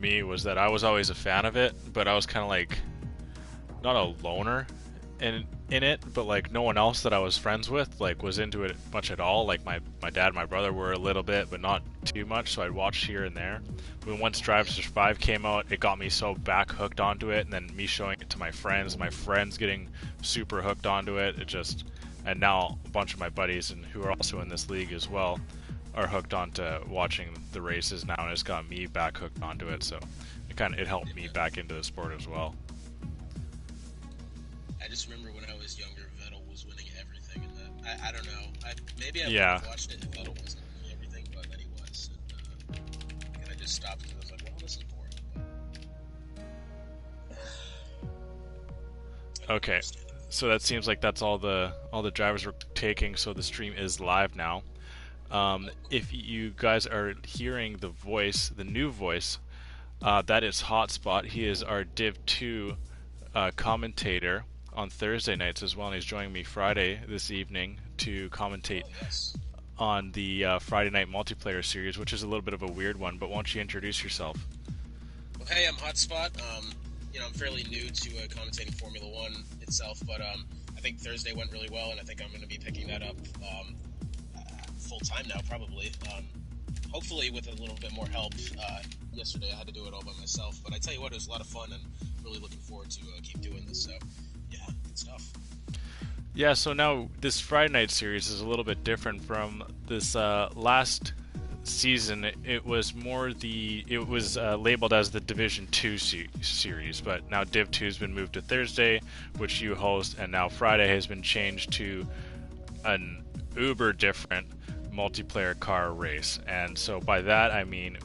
me was that I was always a fan of it, but I was kind of like not a loner in it, but like no one else that I was friends with like was into it much at all. Like my dad and my brother were a little bit, but not too much, so I'd watch here and there. When once Drive to Survive came out, it got me so back hooked onto it, and then me showing it to my friends getting super hooked onto it. It just, and now a bunch of my buddies and who are also in this league as well are hooked onto watching the races now, and it's got me back hooked onto it. So it helped me back into the sport as well. I just remember when I was younger, Vettel was winning everything, and I don't know. Maybe I would Yeah. have watched it if Vettel wasn't winning everything, but then he was, and I just stopped because I was like, well, this is boring. But Okay, so that seems like that's all the drivers we're taking. So the stream is live now. If you guys are hearing the voice, the new voice, that is Hotspot. He is our Div 2 commentator on Thursday nights as well, and he's joining me Friday this evening to commentate yes. on the Friday night multiplayer series, which is a little bit of a weird one. But why don't you introduce yourself? Well, hey, I'm Hotspot. I'm fairly new to commentating Formula One itself, but I think Thursday went really well, and I think I'm going to be picking that up full time now, probably. Hopefully with a little bit more help. Yesterday I had to do it all by myself, but I tell you what, it was a lot of fun, and really looking forward to keep doing this. So, yeah, good stuff. Yeah, so now this Friday night series is a little bit different from this last season. It was labeled as the Division 2 series, but now Div 2 has been moved to Thursday, which you host, and now Friday has been changed to an uber different multiplayer car race. And so by that I mean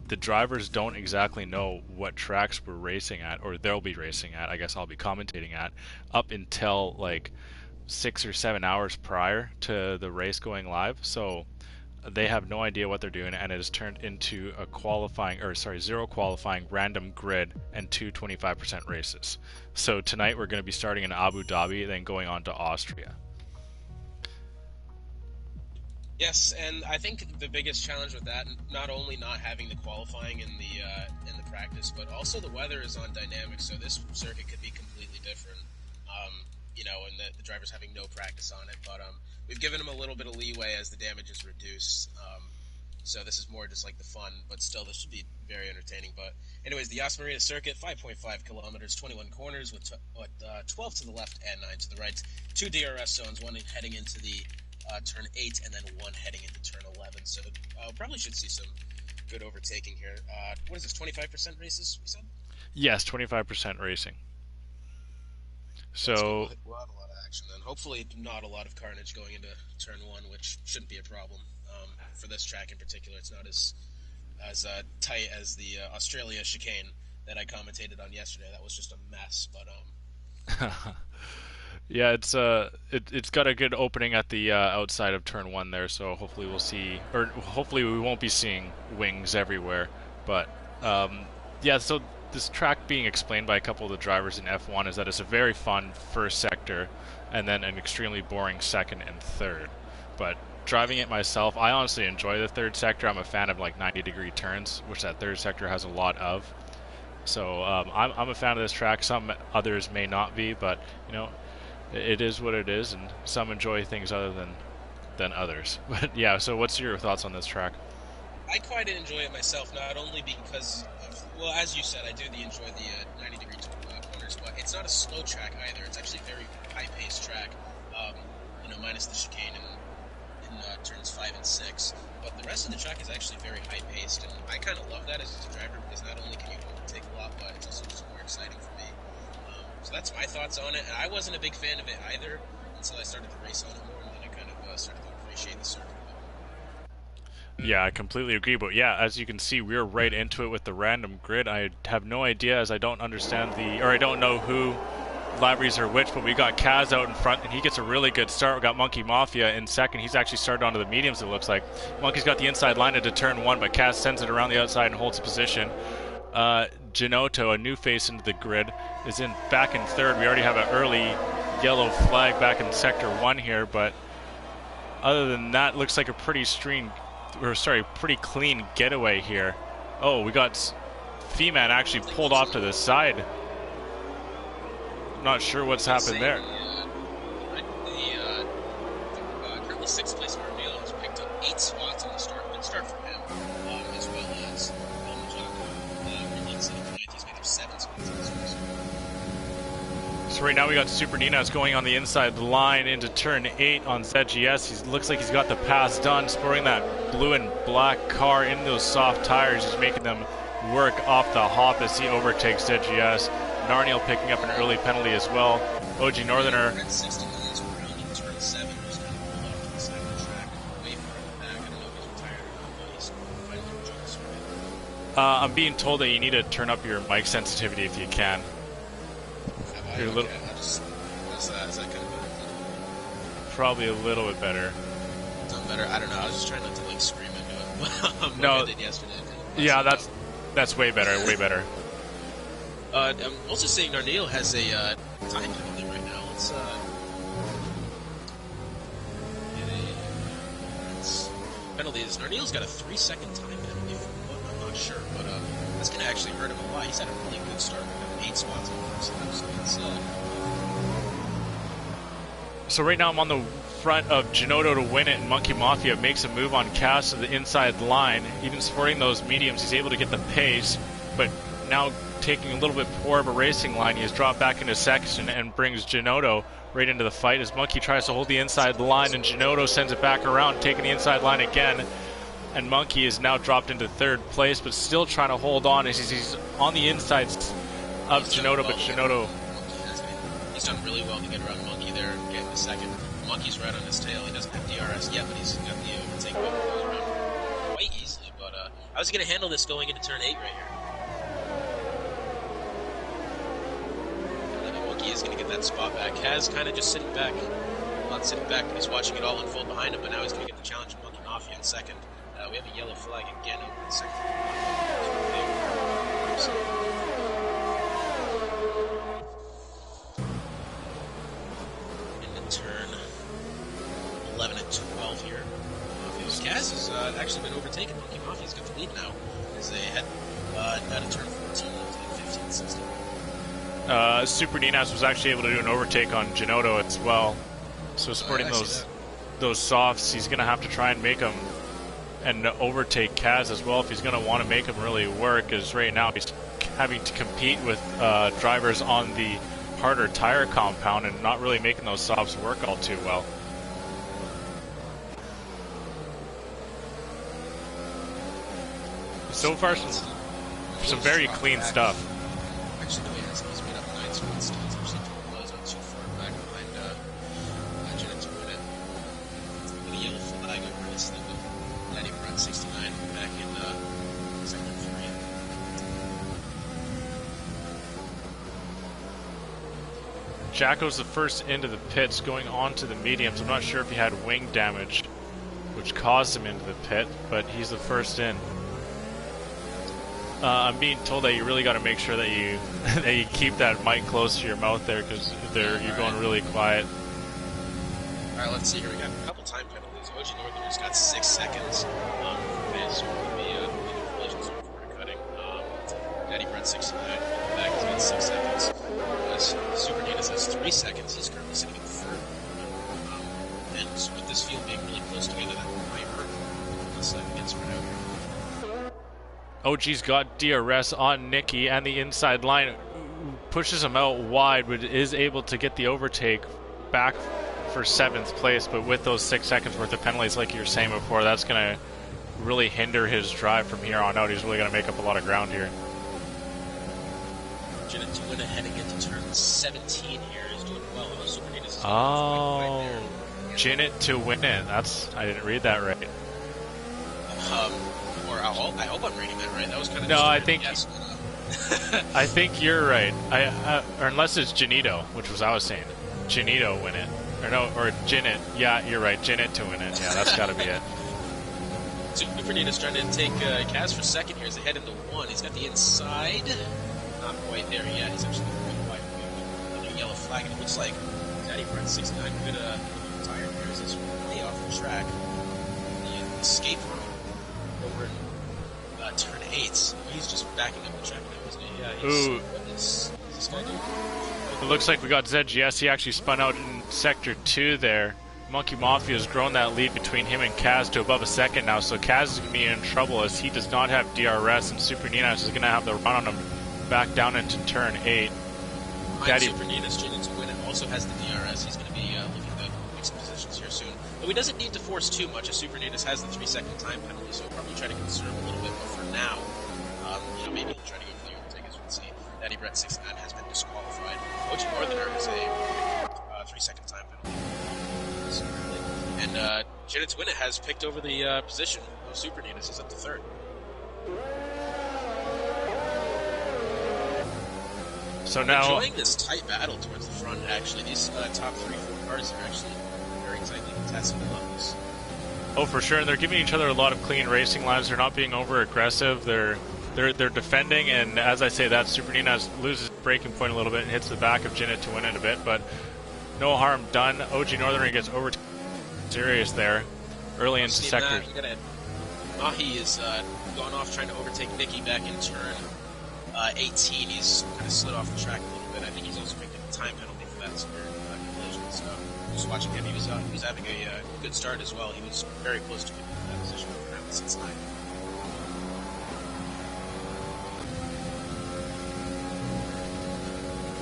the drivers don't exactly know what tracks we're racing at, or they'll be racing at, I guess I'll be commentating at, up until like 6 or 7 hours prior to the race going live. So they have no idea what they're doing, and it has turned into zero qualifying random grid and two 25% races. So tonight we're going to be starting in Abu Dhabi, then going on to Austria. Yes, and I think the biggest challenge with that, not only not having the qualifying in the practice, but also the weather is on dynamic, so this circuit could be completely different. And the drivers having no practice on it, but we've given them a little bit of leeway as the damage is reduced. So this is more just like the fun, but still this should be very entertaining. But anyways, the Yas Marina circuit, 5.5 kilometers, 21 corners with 12 to the left and 9 to the right. 2 DRS zones, one heading into the turn 8 and then one heading into turn 11. So probably should see some good overtaking here. What is this, 25% races, we said? Yes, 25% racing. So we'll have a lot of action then. Hopefully not a lot of carnage going into turn 1, which shouldn't be a problem. For this track in particular, it's not as tight as the Australia chicane that I commentated on yesterday. That was just a mess, but yeah, it's got a good opening at the outside of turn 1 there, so hopefully we'll see, or hopefully we won't be seeing wings everywhere. But yeah, so this track being explained by a couple of the drivers in F1 is that it's a very fun first sector and then an extremely boring second and third. But driving it myself, I honestly enjoy the third sector. I'm a fan of like 90-degree turns, which that third sector has a lot of. So I'm a fan of this track. Some others may not be, but it is what it is, and some enjoy things other than others. But yeah, so what's your thoughts on this track? I quite enjoy it myself, not only because well, as you said, I do enjoy the 90-degree corners, but it's not a slow track either. It's actually a very high-paced track, minus the chicane in turns 5 and 6. But the rest of the track is actually very high-paced, and I kind of love that as a driver because not only can you overtake a lot, but it's also just more exciting for me. So that's my thoughts on it. And I wasn't a big fan of it either until I started to race on it more, and then I kind of started to appreciate the circuit. Yeah, I completely agree. But yeah, as you can see, we're right into it with the random grid. I have no idea, as I don't understand I don't know who libraries are which, but we got Kaz out in front, and he gets a really good start. We got Monkey Mafia in second. He's actually started onto the mediums, it looks like. Monkey's got the inside line into turn 1, but Kaz sends it around the outside and holds position. Genoto, a new face into the grid, is back in third. We already have an early yellow flag back in sector 1 here, but other than that, looks like a pretty clean getaway here. Oh, we got Fee-Man actually pulled off to the side. Not sure what's happened there. Currently 6th place Marnell has picked up 8 spots on the start. Good start for him, as well as He's made up 7 spots on this race. So right now we got Super Ninas going on the inside line into turn 8 on ZGS. He looks like he's got the pass done, sporting that blue and black car in those soft tires. He's making them work off the hop as he overtakes ZGS. Narniel picking up an early penalty as well. OG Northerner. At 60 miles per hour in turn 7, just kind of pulled off to the side of the track, way far in the back. I don't know if he's retired or not, but he's fighting for Jones right. I'm being told that you need to turn up your mic sensitivity if you can. You're a little. Is that kind of better? Probably a little bit better. Done better. I don't know. I was just trying not to like scream into it. No. I did yesterday. Yeah, that's way better. Way better. I'm also saying Narniel has a time penalty right now. Let's get a penalty. Narniel's got a 3-second time penalty for what? I'm not sure, but that's going to actually hurt him a lot. He's had a really good start with 8 spots on the first lap, so So right now I'm on the front of Genoto to win it, and Monkey Mafia makes a move on Cass to the inside line. Even sporting those mediums, he's able to get the pace, but now taking a little bit poor of a racing line, he has dropped back into section and brings Genoto right into the fight as Monkey tries to hold the inside line, and Genoto sends it back around, taking the inside line again. And Monkey is now dropped into 3rd place, but still trying to hold on as he's on the insides of Genoto, but Genoto... He's done really well to get around Monkey there and get the second. Monkey's right on his tail. He doesn't have DRS yet, but he's got the overtake going around quite easily. But how's he going to handle this going into turn 8 right here? Monkey is going to get that spot back. Kaz kind of just sitting back. Not sitting back, but he's watching it all unfold behind him, but now he's going to get the challenge of Monkey Mafia in second. We have a yellow flag again over the second. Into turn 11 and 12 here. Kaz has actually been overtaken. Monkey Mafia's got the lead now as they head out of turn 14 to 15 and 16. Super Ninas was actually able to do an overtake on Genoto as well. So sporting those softs, he's going to have to try and make them and overtake Kaz as well if he's going to want to make him really work, as right now he's having to compete with drivers on the harder tire compound and not really making those softs work all too well. So far, some very clean stuff. Actually, no, he's made up 9 spots. He's actually was not too far back behind Jenna to win it. With a yellow flag over this thing with Letty Brun 69 back in sector 3. Jacko's the first into the pits, going on to the mediums. I'm not sure if he had wing damage, which caused him into the pit, but he's the first in. I'm being told that you really got to make sure that you that you keep that mic close to your mouth there, because you're going really quiet. All right, let's see here. We got a couple time penalties. OG Northerner's got 6 seconds. So we'll be in the collision zone for cutting. Daddy Brent 69 back. He's got 6 seconds. Super Ninas has 3 seconds. He's currently sitting in 3rd. And so with this field being really close together, that might hurt unless it gets spread out here. OG's got DRS on Nicky, and the inside line pushes him out wide, but is able to get the overtake back for 7th place. But with those 6 seconds worth of penalties, like you were saying before, that's going to really hinder his drive from here on out. He's really going to make up a lot of ground here. Jenna to win ahead and get to turn 17 here is doing well. Oh, Jinnit to win it. I didn't read that right. Or I hope I'm reading that right. That was kind of no. I think guess. I think you're right. Or unless it's Janito, which was I was saying. Janito win it, or Jinnit. Yeah, you're right. Jinnit to win it. Yeah, that's got to be it. Super Nina's trying to take Kaz for second here as they head into 1. He's got the inside. Not quite there yet. He's actually quite wide away. A yellow flag, and it looks like Daddy Brent 69 could retire here as it's way off the track. The escape room over in turn 8. He's just backing up the track now, isn't he? Yeah, Ooh. What is this guy doing? It looks like we got ZGS. He actually spun out in Sector 2 there. Monkey Mafia has grown that lead between him and Kaz to above a second now, so Kaz is going to be in trouble as he does not have DRS, and Super Ninas is going to have the run on him back down into turn 8. Daddy Super Ninas, Jaden to win it, also has the DRS. He's going to be looking to make some positions here soon. Though he doesn't need to force too much, as Super Ninas has the 3-second time penalty, so he'll probably try to conserve a little bit, but for now, maybe he'll try to go for the overtake, as you can see. Daddy Brett 69 has been disqualified. OG Northerner is a 3-second time penalty. And Jaden to win it has picked over the position of Super Ninas. He's up to 3rd. So I'm now, enjoying this tight battle towards the front, actually. These top 3-4 cars are actually very tightly contested levels. oh, for sure, and they're giving each other a lot of clean racing lines. They're not being over aggressive. They're defending, and as I say, that Super Ninas loses breaking point a little bit and hits the back of Jinnit to win it a bit, but no harm done. OG Northern gets over serious there early into sector. Mahi is gone off trying to overtake Nicky back in turn 18. He's kind of slid off the track a little bit. I think he's also picked up a time penalty for that severe collision. So just watching him, he was having a good start as well. He was very close to picking up that position around the 6-9.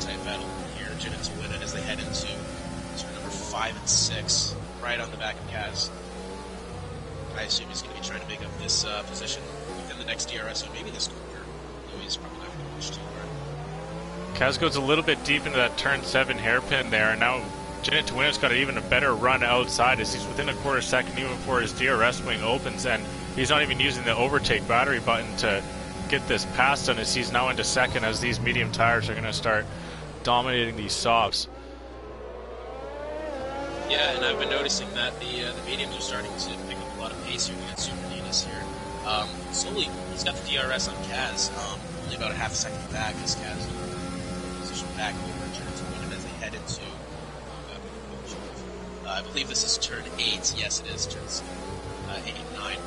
Tight battle here. Jinnit to win it as they head into turn number 5 and 6, right on the back of Kaz. I assume he's going to be trying to make up this position within the next DRS, or maybe this quarter. Though he's probably not going to push too hard. Kaz goes a little bit deep into that turn 7 hairpin there, and now Jinnit to win's got even a better run outside as he's within a quarter second even before his DRS wing opens, and he's not even using the overtake battery button to get this past him as he's now into second as these medium tires are going to start dominating these softs. Yeah, and I've been noticing that the mediums are starting to pick up a lot of pace here against Super Ninas here. Slowly, he's got the DRS on Kaz, only about a half a second back as Kaz position back over Jinnit to win it as they head into I believe this is turn 8. Yes, it is turn 8 and 9.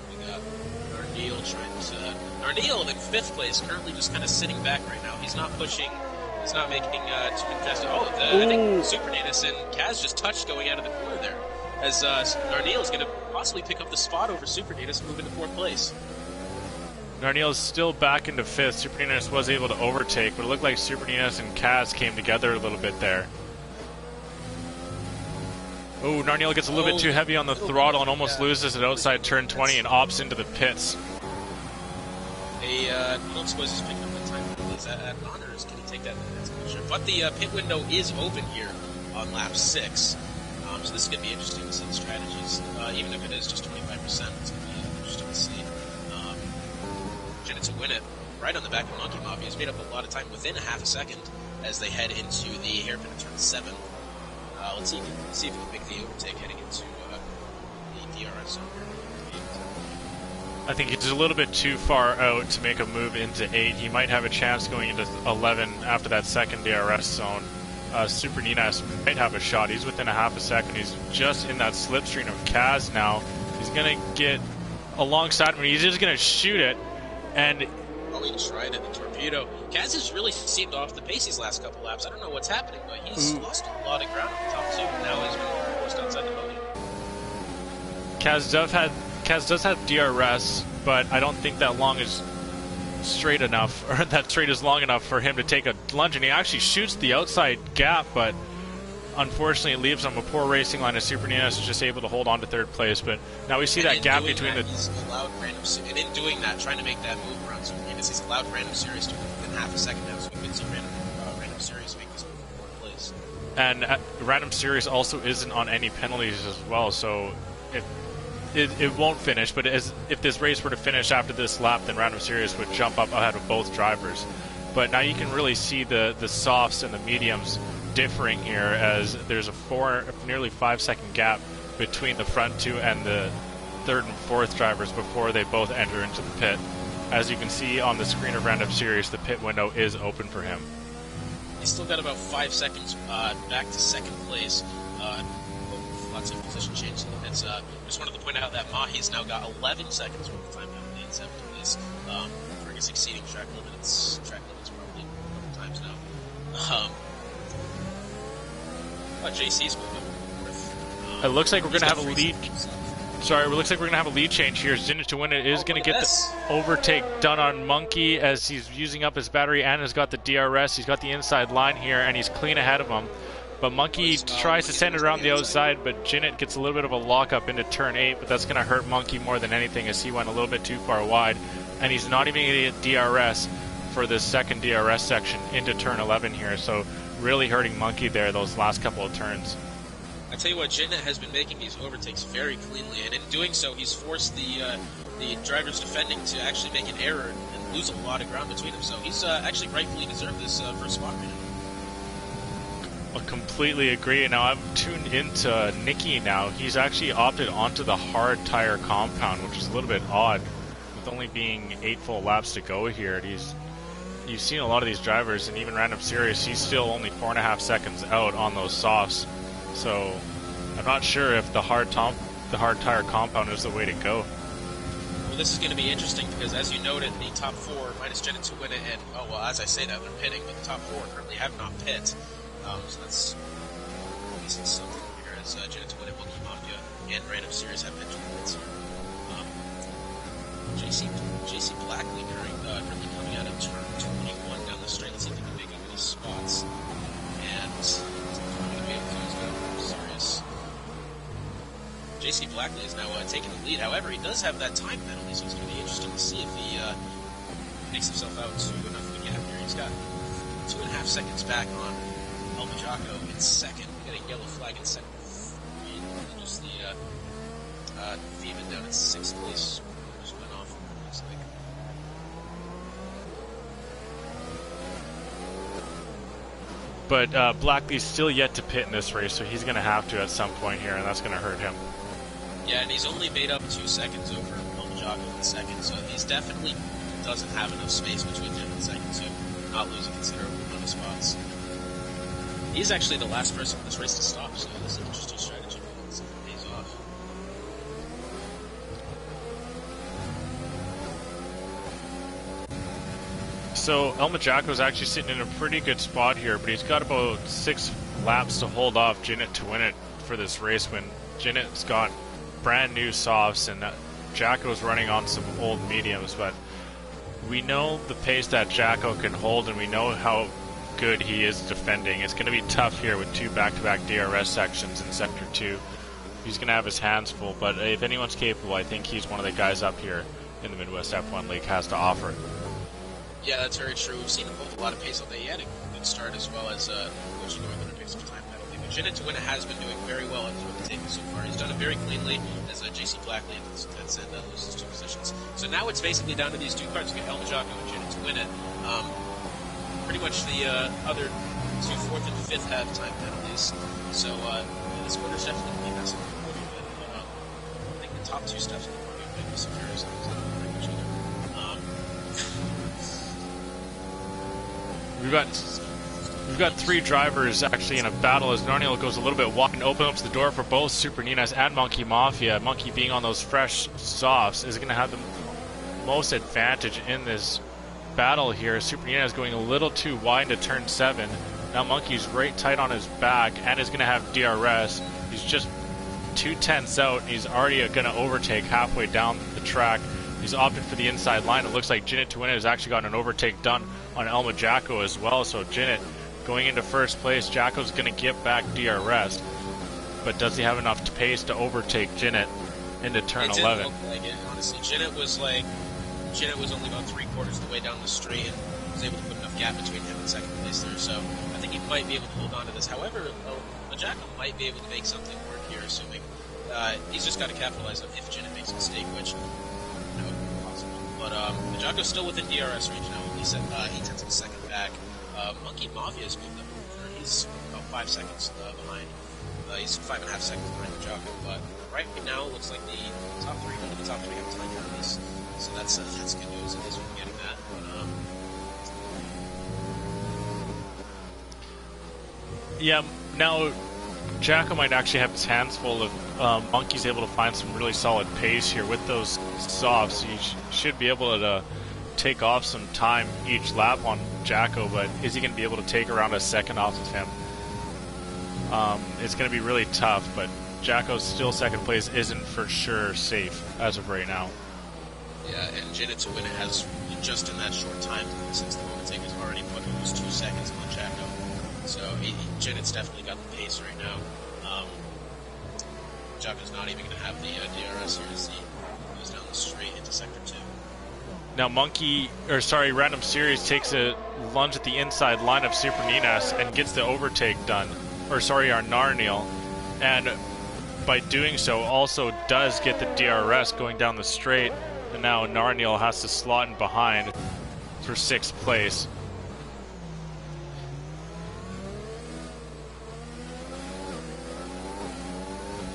We got Narneal trying to... Narneal in 5th place, currently just kind of sitting back right now. He's not pushing... He's not making too congested. I think Super Ninas and Kaz just touched going out of the corner there. As Narneal is going to possibly pick up the spot over Super Ninas and move into 4th place. Narneal is still back into 5th. Super Ninas was able to overtake, but it looked like Super Ninas and Kaz came together a little bit there. Oh, Narneal gets a little bit too heavy on the throttle and almost loses it outside turn 20 and opts into the pits. I don't suppose he's picking up the time. Is that at honors? Can he take that? That's not sure. But the pit window is open here on lap 6. So this is going to be interesting to see the strategies. Even if it is just 25%, it's going to be interesting to see. Jinnit to win it right on the back of Monkey Mafia. He's made up a lot of time within a half a second as they head into the hairpin of turn 7. Let's see if he can make the overtake heading into the DRS zone here. I think he's a little bit too far out to make a move into 8. He might have a chance going into 11 after that second DRS zone. Super Ninas might have a shot. He's within a half a second. He's just in that slipstream of Kaz now. He's going to get alongside him. He's just going to shoot it. And he tried it, the torpedo. Kaz has really seemed off the pace these last couple laps. I don't know what's happening, but he's lost a lot of ground on the top 2. And now he's been forced outside the podium. Kaz does have DRS, but I don't think that long is straight enough, or that straight is long enough for him to take a lunge, and he actually shoots the outside gap, but unfortunately it leaves him a poor racing line as Super Ninas is just able to hold on to 3rd place. But now we see that gap between the... He's allowed random, and in doing that, trying to make that move around Super Ninas, he's allowed random series to within half a second now, so we could see random series make this move for 4th place. And random series also isn't on any penalties as well, so it won't finish, but if this race were to finish after this lap, then Random Series would jump up ahead of both drivers. But now you can really see the softs and the mediums differing here, as there's a nearly 5 second gap between the front 2 and the 3rd and 4th drivers before they both enter into the pit. As you can see on the screen of Random Series, the pit window is open for him. He's still got about 5 seconds back to 2nd place. lots of position changes. It's just wanted to point out that Mahi's now got 11 seconds worth of time penalty in 7th place for his exceeding track limits. Track limits probably a couple times now. JC's moved up north. It looks like we're going to have a lead. Sorry, it looks like we're going to have a lead change here. Zinit to win it is going to get the overtake done on Monkey as he's using up his battery and has got the DRS. He's got the inside line here and he's clean ahead of him. But Monkey tries to send it around the outside, but Jinnit gets a little bit of a lockup into turn 8, but that's going to hurt Monkey more than anything as he went a little bit too far wide. And he's not even going to get DRS for this second DRS section into turn 11 here. So really hurting Monkey there those last couple of turns. I tell you what, Jinnit has been making these overtakes very cleanly, and in doing so, he's forced the drivers defending to actually make an error and lose a lot of ground between them. So he's actually rightfully deserved this first spot right now. I completely agree. Now I'm tuned into Nicky now. He's actually opted onto the hard tire compound, which is a little bit odd, with only being 8 full laps to go here. You've seen a lot of these drivers, and even Random Series, he's still only 4.5 seconds out on those softs. So I'm not sure if the hard tire compound is the way to go. Well, this is going to be interesting because, as you noted, the top 4 minus Jinnit to win it, and as I say that, they're pitting, but the top 4 currently have not pit. So that's at least something here. As Jinnit to win it, Monkey Mafia and Random Series have pit pits here. JC Blackley currently coming out of turn 21 down the straight. Let's see if he can make up any spots. And JC Blackley is now taking the lead. However, he does have that time penalty, so it's going to be interesting to see if he makes himself out to enough of a gap here. He's got 2.5 seconds back on El Majako in second. We got a yellow flag in second. And just the Thieben down in 6th place. Just went off, looks like. But Blackley's still yet to pit in this race, so he's going to have to at some point here, and that's going to hurt him. Yeah, and he's only made up 2 seconds over El Majako in second, so he's definitely doesn't have enough space between him and second to not lose a considerable amount of spots. He's actually the last person in this race to stop, so this is an interesting strategy. Let's see if it pays off. So El Majako's actually sitting in a pretty good spot here, but he's got about 6 laps to hold off Jinnit to win it for this race when Jinnit's got brand new softs and Jacko's running on some old mediums, but we know the pace that Jacko can hold and we know how good he is defending. It's going to be tough here with 2 back-to-back DRS sections in Sector 2. He's going to have his hands full, but if anyone's capable, I think he's one of the guys up here in the Midwest F1 League has to offer. Yeah, that's very true. We've seen him hold a lot of pace all day. He had a good start as well as Coach Northern and picks up time penalty. But Jinnit to win it has been doing very well at the table so far. He's done it very cleanly as JC Blackley and loses 2 positions. So now it's basically down to these 2 cars. We got El Majako and Jinnit to win it. Pretty much the other 2 4th and 5th have time penalties. So this quarter's definitely going to be messing with the podium a bit. But I think the top 2 steps of the podium might be secure as long as they don't break each other. We've got 3 drivers actually in a battle as Narniel goes a little bit wide and opens up the door for both Super Ninas and Monkey Mafia. Monkey being on those fresh softs is going to have the most advantage in this battle here. Super Nina is going a little too wide into turn 7. Now Monkey's right tight on his back and is going to have DRS. He's just 2/10 out and he's already going to overtake halfway down the track. He's opted for the inside line. It looks like Jinnit to win it has actually gotten an overtake done on El Majako as well. So Jinnit going into first place. Jacko's going to get back DRS. But does he have enough pace to overtake Jinnit into turn 11? It didn't look like it, honestly. Jinnit was only about 3/4 of the way down the straight and was able to put enough gap between him and second place there. So I think he might be able to hold on to this. However, Majako might be able to make something work here, assuming he's just got to capitalize on if Jinnit makes a mistake, which possible. But Majako's still within DRS range now. He's 8/10 of a second back. Monkey Mafia has moved up. He's about 5 seconds behind. He's 5.5 seconds behind Majako. But right now, it looks like the top 3, none of the top 3 have time penalties. So that's good news. At least we're getting that. But, yeah. Now Jacko might actually have his hands full if Monkey's able to find some really solid pace here with those softs. He should be able to take off some time each lap on Jacko, but is he going to be able to take around a second off of him? It's going to be really tough, but Jacko's still second place isn't for sure safe as of right now. Yeah, and Janet to win it has, just in that short time since the overtake, has already put almost 2 seconds on Jacko. So Janet's definitely got the pace right now. Jacko's not even going to have the DRS here as he goes down the straight into Sector 2. Now Random Series takes a lunge at the inside line of Superninas and gets the overtake done. Our Narniel. And by doing so also does get the DRS going down the straight. And now Narniel has to slot in behind for 6th place.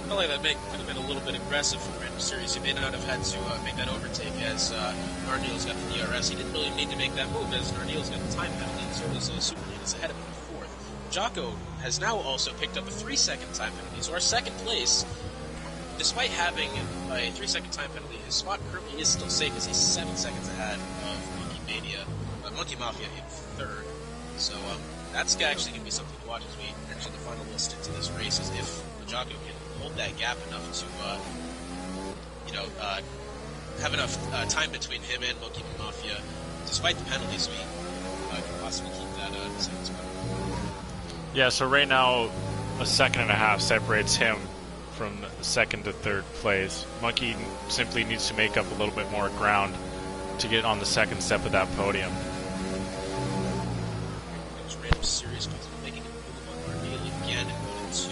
I feel like that could have been a little bit aggressive from Random Series. He may not have had to make that overtake as Narniel's got the DRS. He didn't really need to make that move as Narniel's got the time penalty, and so does Superninas ahead of him in 4th. Jocko has now also picked up a 3-second time penalty, so our 2nd place, despite having a 3-second time penalty, his spot currently is still safe as he's 7 seconds ahead of Monkey Mafia in 3rd. So that's actually going to be something to watch as we enter the final little stint to this race, is if Jocko can hold that gap enough to, have enough time between him and Monkey Mafia, despite the penalties, we can possibly keep that second spot. Yeah, so right now, a second and a half separates him from 2nd to 3rd place. Monkey simply needs to make up a little bit more ground to get on the 2nd step of that podium. Random Series making a move on Narniel again and going to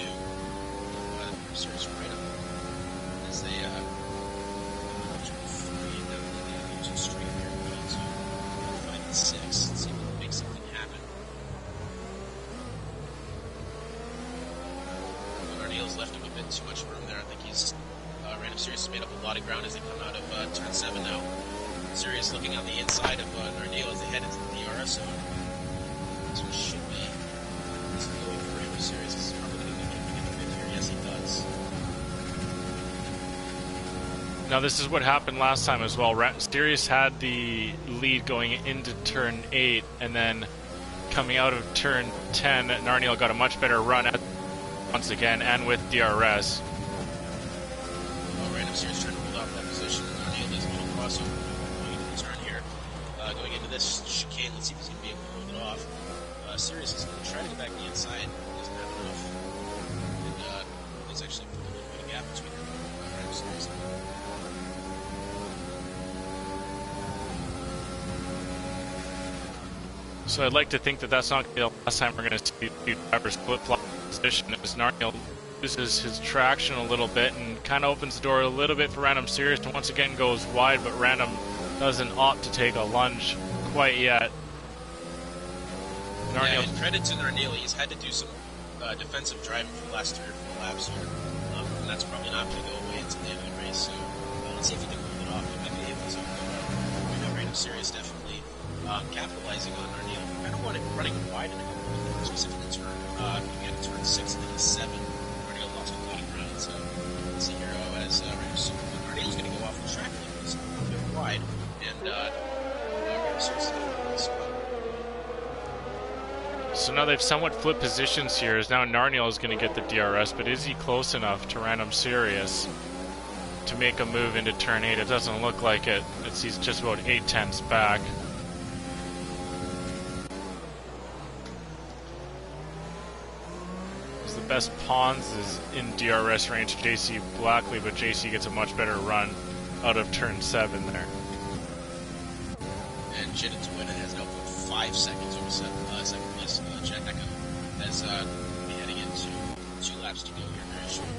Random Series right up as they turn 3 and then they go straight here going to 5 and 6. Let's see if we can make something happen. Narniel's left him a bit too much room there. I think he's Random Series has made up a lot of ground as they come out of turn 7 now. Sirius looking on the inside of Narniel as they head into the DRS zone. This one should be going for Random Series. This is probably going to get the fifth here. Yes, he does. Now this is what happened last time as well. Sirius had the lead going into turn 8, and then coming out of turn 10, Narniel got a much better run once again, and with DRS. Random Series trying to hold off that position. Narniel does a little crossover going into the turn here. Going into this chicane, let's see if he's going to be able to hold it off. Sirius is going to try to get back the inside. He doesn't have enough. And he's actually put a little bit of gap between him and Random Series. So I'd like to think that that's not going to be the last time we're going to see two drivers flip-flop position as Narniel loses his traction a little bit and kind of opens the door a little bit for Random Series and once again goes wide, but Random doesn't opt to take a lunge quite yet. Yeah, and credit to Narniel, he's had to do some defensive driving for the last 3 or 4 laps here, and that's probably not going to go away until the end of the race, so let's see if he can hold it off. He might be able to. Right now, Random Series definitely capitalizing on Narniel. I don't want it running wide in a couple of things, specifically turn 6 and then 7. Narniel lost a lot of ground, so let's see here as Narniel's going to go off the track a little bit wide, and Random Series is going to hold the spot. So now they've somewhat flipped positions here, as now Narniel is going to get the DRS, but is he close enough to Random Series to make a move into turn 8? It doesn't look like it. He's just about 8/10ths back. The best pawns is in DRS range, JC Blackley, but JC gets a much better run out of turn 7 there. And Janet to win it has now put 5 seconds over second place. Jack as we'll be heading into 2 laps to go here very shortly.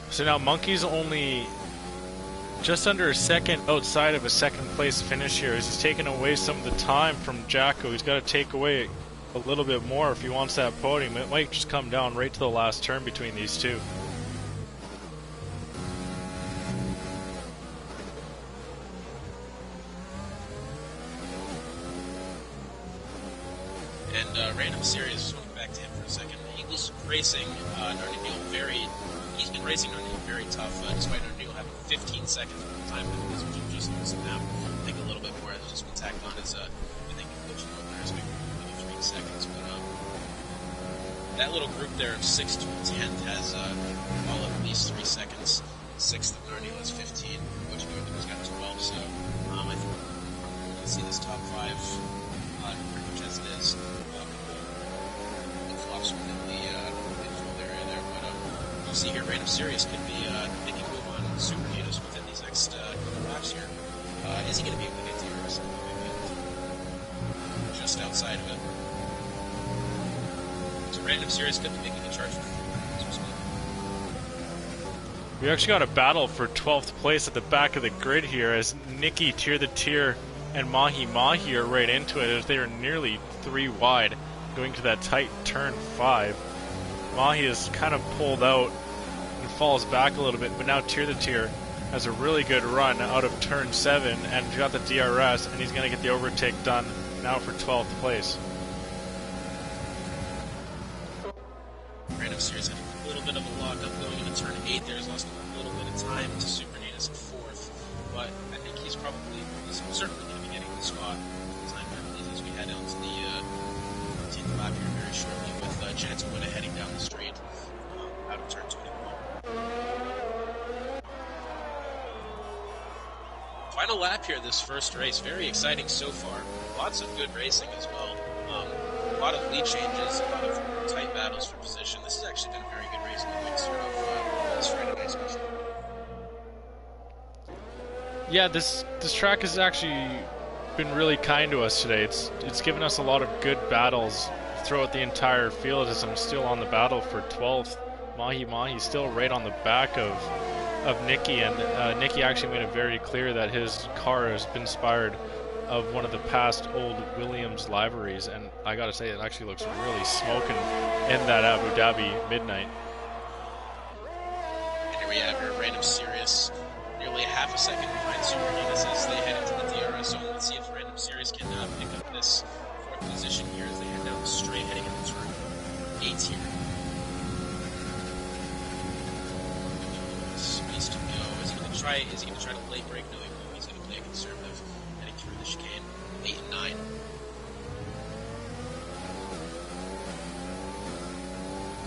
So now Monkey's only just under a second outside of a second place finish here. He's taken away some of the time from Jacko. He's got to take away a little bit more if he wants that podium. It might just come down right to the last turn between these two. And Random Series, just looking back to him for a second. who's racing Narnil he's been racing Narnil very tough, despite Narnil having 15 seconds of time penalties, which have just missed him out. I think a little bit more has just been tacked on as, I think Coach Northerners maybe another 3 seconds, but that little group there of 6th to 10th has all at least 3 seconds. 6th of Narnil has 15, Coach Northerners got 12, so I think we can see this top 5 pretty much as it is. Flops within the midfield area there, but you see here, Random Sirius could be making a move on Super Unitas within these next couple laps here. Is he going to be able to get to yours? Just outside of it. So Random Sirius could be making a charge for we actually got a battle for 12th place at the back of the grid here as Nicky, Tier the Tier, and Mahi Mahi are right into it as they are nearly 3 wide going to that tight turn 5. Mahi is kind of pulled out and falls back a little bit, but now Tier the Tier has a really good run out of turn 7 and got the DRS, and he's going to get the overtake done now for 12th place. Random Series had a little bit of a lockup going into turn 8 there. He's lost a little bit of time to Super Natus at 4th, but I think he's certainly going to be getting the spot time penalties as we head out to the 14th lap here very shortly with Janet Winna heading down the straight out of turn 21. Final lap here this first race. Very exciting so far. Lots of good racing as well. A lot of lead changes, a lot of tight battles for position. This has actually been a very good race moving sort of this Friday night special. Yeah, this track has actually been really kind to us today. It's given us a lot of good battles throughout the entire field as I'm still on the battle for 12th. Mahi Mahi still right on the back of Nicky, and Nicky actually made it very clear that his car has been inspired of one of the past old Williams liveries, and I gotta say it actually looks really smoking in that Abu Dhabi midnight. And here we have our Random Sirius nearly half a second behind Super Unitas as they head into the DRS zone. Let's see if Random Sirius can pick up this 4th position here as they head down the straight heading into turn 8 here. Space to go. Is he going to try to late break? No, he won't. He's going to play a conservative heading through the chicane. 8 and 9.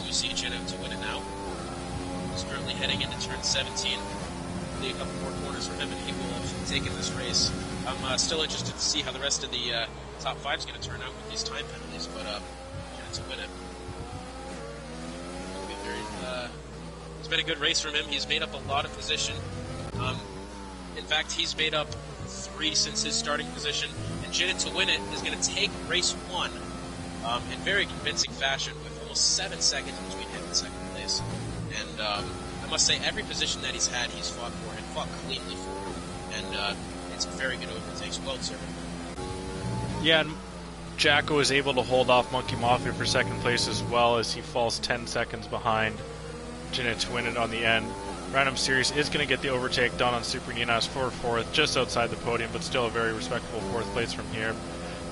Do you see Jenna to win it now? He's currently heading into turn 17. A couple more corners from him and he will have taken this race. I'm still interested to see how the rest of the top 5 is going to turn out with these time penalties, but to win it. It's been a good race from him. He's made up a lot of position. In fact, he's made up 3 since his starting position, and Janet to win it is going to take race 1 in very convincing fashion with almost 7 seconds between him and second place. And I must say, every position that he's had, he's fought for and fought cleanly for. And it's a very good overtakes. Well deserved. Yeah, and Jacko is able to hold off Monkey Mafia for second place as well as he falls 10 seconds behind Janet to win it on the end. Random Series is going to get the overtake done on Super Ninas for 4th, just outside the podium, but still a very respectable 4th place from here.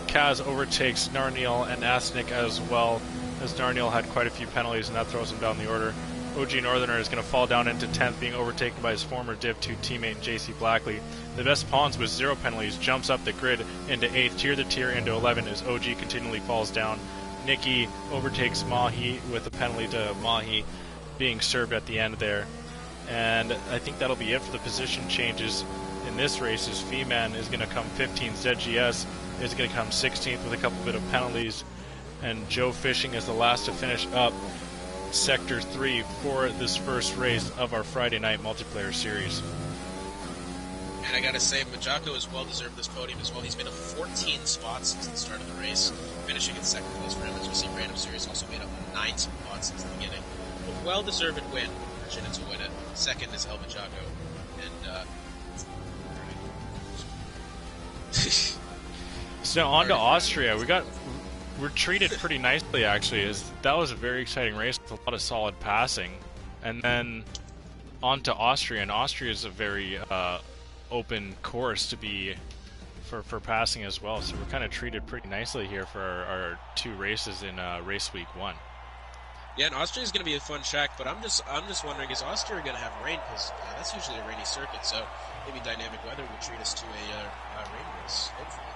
Kaz overtakes Narniel and Asnik as well, as Narniel had quite a few penalties, and that throws him down the order. OG Northerner is going to fall down into 10th, being overtaken by his former Div 2 teammate JC Blackley. The best Pawns with 0 penalties jumps up the grid into 8th, Tier the Tier into 11 as OG continually falls down. Nicky overtakes Mahi with a penalty to Mahi being served at the end there. And I think that'll be it for the position changes in this race, as Fee-Man is going to come 15th, ZGS is going to come 16th with a couple bit of penalties, and Joe Fishing is the last to finish up Sector 3 for this first race of our Friday night multiplayer series. And I gotta say, Majako has well deserved this podium as well. He's made up 14 spots since the start of the race, finishing in second place for him. As we see, Random Series also made up 9 spots since the beginning. A well-deserved win for Jinna to win it. Second is El Majako. And, so now on to Austria. We're treated pretty nicely, actually. That was a very exciting race with a lot of solid passing. And then on to Austria, and Austria is a very open course to be for passing as well. So we're kind of treated pretty nicely here for our 2 races in race week 1. Yeah, and Austria is going to be a fun track, but I'm just wondering, is Austria going to have rain? Because that's usually a rainy circuit, so maybe dynamic weather would treat us to a rain race, hopefully.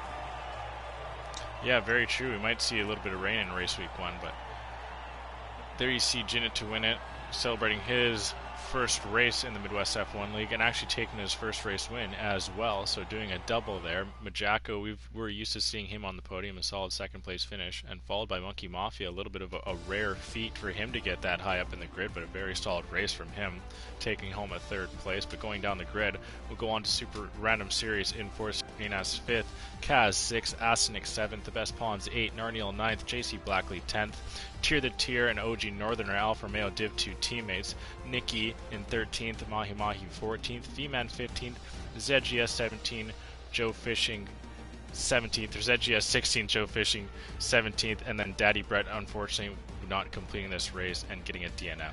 Yeah, very true. We might see a little bit of rain in race week 1, but there you see Jinnah to win it, celebrating his first race in the Midwest F1 League and actually taking his first race win as well, so doing a double there. Majako, we're used to seeing him on the podium, a solid second place finish, and followed by Monkey Mafia, a little bit of a rare feat for him to get that high up in the grid, but a very solid race from him, taking home a third place. But going down the grid, we'll go on to Super Random Series in Force as 5th, Kaz 6th, Asenik 7th, The Best Pawns 8th, Narniel 9th, JC Blackley 10th, Tier the Tier and OG Northerner Alfa Romeo Div 2 teammates, Nikki in 13th, Mahi Mahi 14th, V-Man 15th, ZGS 17, Joe Fishing 17th, or ZGS 16, Joe Fishing 17th, and then Daddy Brett unfortunately not completing this race and getting a DNF.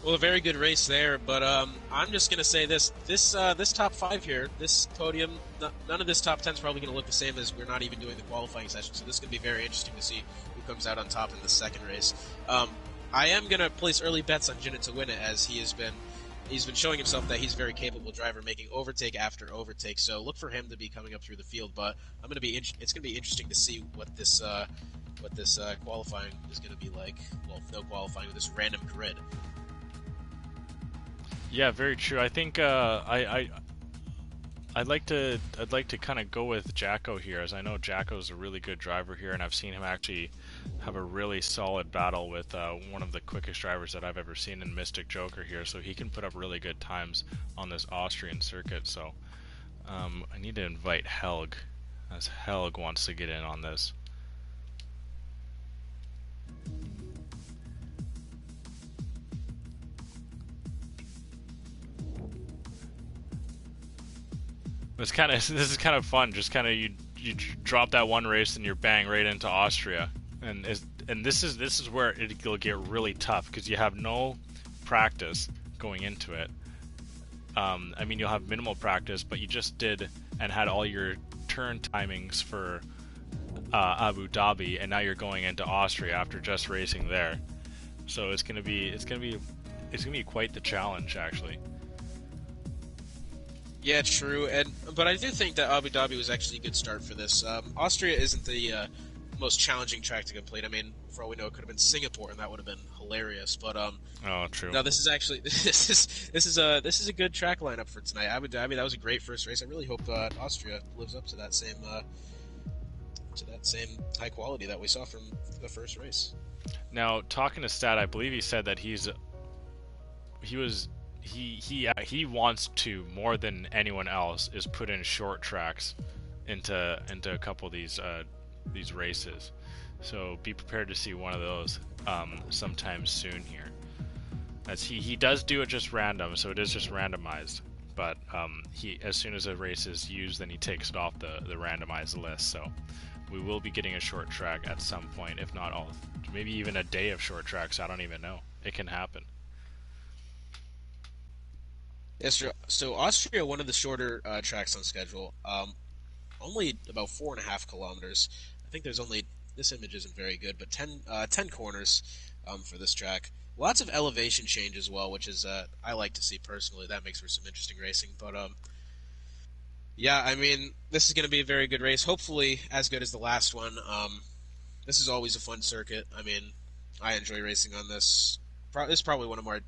Well, a very good race there, but I'm just going to say this top 5 here, this podium, none of this top 10 is probably going to look the same, as we're not even doing the qualifying session, so this is going to be very interesting to see who comes out on top in the second race. I am going to place early bets on Jinnah to win it, as he's been showing himself that he's a very capable driver, making overtake after overtake, so look for him to be coming up through the field, but it's going to be interesting to see what this qualifying is going to be like. Well, no qualifying, with this random grid. Yeah, very true. I think I'd like to kind of go with Jacko here, as I know Jacko's a really good driver here, and I've seen him actually have a really solid battle with one of the quickest drivers that I've ever seen in Mystic Joker here, so he can put up really good times on this Austrian circuit. So I need to invite Helg, as Helg wants to get in on this. This is kind of fun. Just kind of you drop that one race and you're bang right into Austria, and this is where it'll get really tough, because you have no practice going into it. I mean, you'll have minimal practice, but you just did and had all your turn timings for Abu Dhabi, and now you're going into Austria after just racing there. So it's gonna be quite the challenge, actually. Yeah, true, but I do think that Abu Dhabi was actually a good start for this. Austria isn't the most challenging track to complete. I mean, for all we know, it could have been Singapore, and that would have been hilarious. But oh, true. No, this is actually this is a good track lineup for tonight. Abu Dhabi, that was a great first race. I really hope Austria lives up to that same high quality that we saw from the first race. Now, talking to Stat, I believe he said that he wants to, more than anyone else, is put in short tracks into a couple of these races. So be prepared to see one of those sometime soon here. As he does do it just random, so it is just randomized. But he, as soon as a race is used, then he takes it off the randomized list. So we will be getting a short track at some point, if not all, maybe even a day of short tracks. I don't even know. It can happen. Yes, so Austria, one of the shorter tracks on schedule, only about 4.5 kilometers. I think there's only, this image isn't very good, but 10 corners for this track. Lots of elevation change as well, which is I like to see personally. That makes for some interesting racing. But yeah, I mean, this is going to be a very good race. Hopefully as good as the last one. This is always a fun circuit. I mean, I enjoy racing on this. This is probably one of my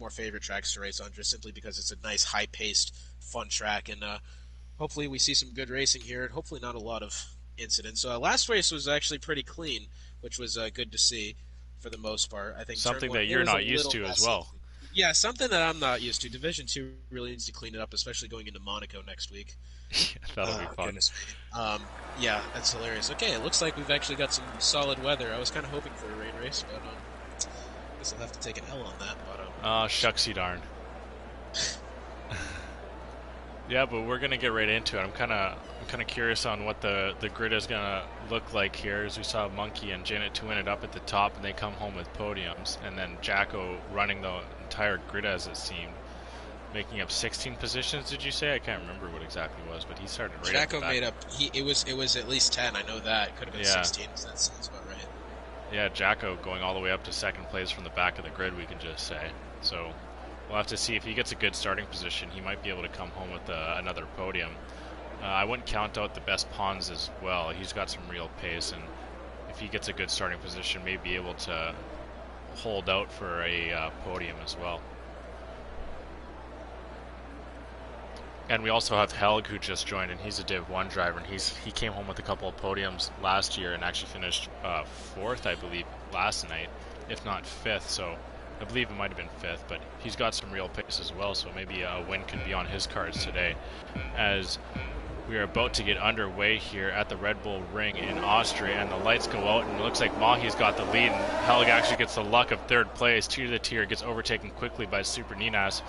more favorite tracks to race on, just simply because it's a nice, high-paced, fun track, and hopefully we see some good racing here, and hopefully not a lot of incidents. So last race was actually pretty clean, which was good to see for the most part. I think something that you're not used to as well. Yeah, something that I'm not used to. Division 2 really needs to clean it up, especially going into Monaco next week. That'll be fun. Yeah, that's hilarious. Okay, it looks like we've actually got some solid weather. I was kind of hoping for a rain race, but I guess I'll have to take an L on that. But shucksy darn. Yeah, but we're gonna get right into it. I'm kind of curious on what the grid is gonna look like here, as we saw Monkey and Jinnah to win it up at the top, and they come home with podiums, and then Jacko running the entire grid as it seemed, making up 16 positions. Did you say? I can't remember what exactly it was, but he started right. Jacko made up. It was at least 10. I know that. It could have been 16. So that sounds about right. Yeah, Jacko going all the way up to second place from the back of the grid, we can just say. So we'll have to see if he gets a good starting position. He might be able to come home with another podium. I wouldn't count out the best Pons as well. He's got some real pace, and if he gets a good starting position, may be able to hold out for a podium as well. And we also have Helg, who just joined, and he's a Div 1 driver, and he came home with a couple of podiums last year and actually finished 4th, I believe, last night, if not 5th. So I believe it might have been 5th, but he's got some real pace as well, so maybe a win could be on his cards today. As we are about to get underway here at the Red Bull Ring in Austria, and the lights go out, and it looks like Mahi's got the lead, and Helg actually gets the luck of 3rd place. Tier to the tier gets overtaken quickly by Super Ninas.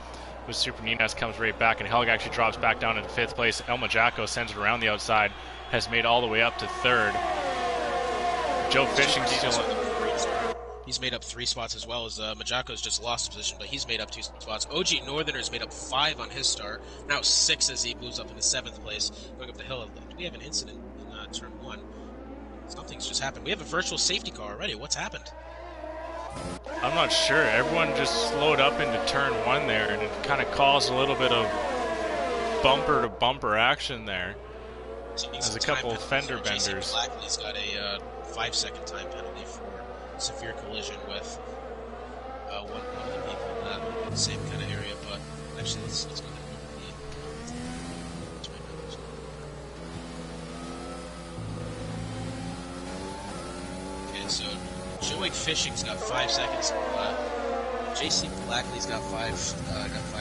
But Super Ninas comes right back, and Helg actually drops back down into 5th place. El Majako sends it around the outside, has made all the way up to 3rd. Joe Fishing still... He's made up 3 spots as well, as Majako's just lost position, but he's made up 2 spots. OG Northerner's made up 5 on his start, now 6 as he moves up into 7th place, going up the hill. Do we have an incident in turn 1? Something's just happened. We have a virtual safety car already. What's happened? I'm not sure. Everyone just slowed up into turn 1 there, and it kind of caused a little bit of bumper-to-bumper action there. There's a couple of fender benders. Blackley's got a 5-second time penalty for severe collision with one of the people in the same kind of area, but actually let's go ahead and move the... Okay, so Joey Fishing's got 5 seconds. JC Blackley's got 5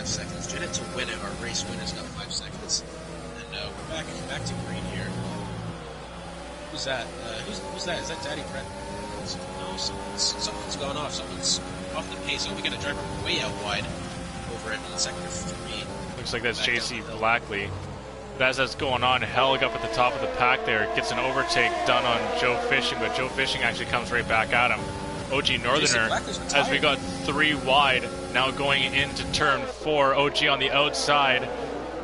seconds. Janet to win it, our race winner's got 5 seconds. And we're back to green here. Who's that? Who's that? Is that Daddy Brett? No, something's gone off. Someone's off the pace. Oh, we got a driver way out wide over in sector 3. Looks like that's JC Blackley. But as that's going on, Helg up at the top of the pack there gets an overtake done on Joe Fishing, but Joe Fishing actually comes right back at him. OG Northerner, as we got 3 wide, now going into turn 4. OG on the outside,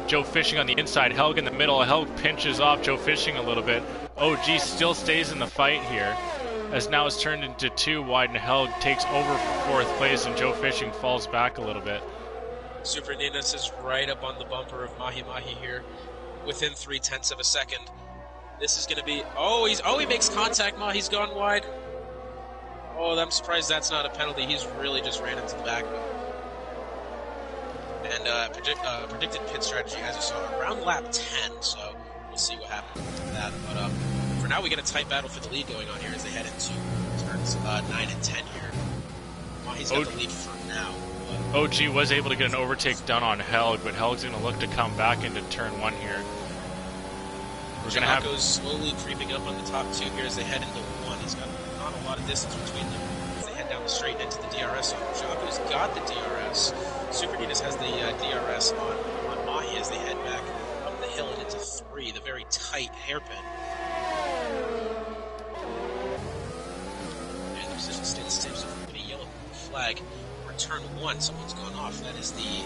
Joe Fishing on the inside, Helg in the middle. Helg pinches off Joe Fishing a little bit. OG still stays in the fight here, as now it's turned into 2 wide, and Helg takes over for 4th place, and Joe Fishing falls back a little bit. Super Ninas is right up on the bumper of Mahi here, within 0.3 of a second. This is going to be... he makes contact. Mahi's gone wide. Oh, I'm surprised that's not a penalty. He's really just ran into the back. And predicted pit strategy, as you saw, around lap 10, so we'll see what happens with that. But for now, we get a tight battle for the lead going on here as they head into turns 9 and 10 here. Mahi's got the lead for now. OG was able to get an overtake done on Helg, but Helg's going to look to come back into turn 1 here. We're going to have slowly creeping up on the top 2 here as they head into 1. He's got not a lot of distance between them as they head down the straight into the DRS zone. Jaco's got the DRS. Super Ninas has the DRS on Mahi as they head back up the hill and into 3, the very tight hairpin. And the position stays the same, so we're going to yellow flag. Turn 1, someone's gone off. That is the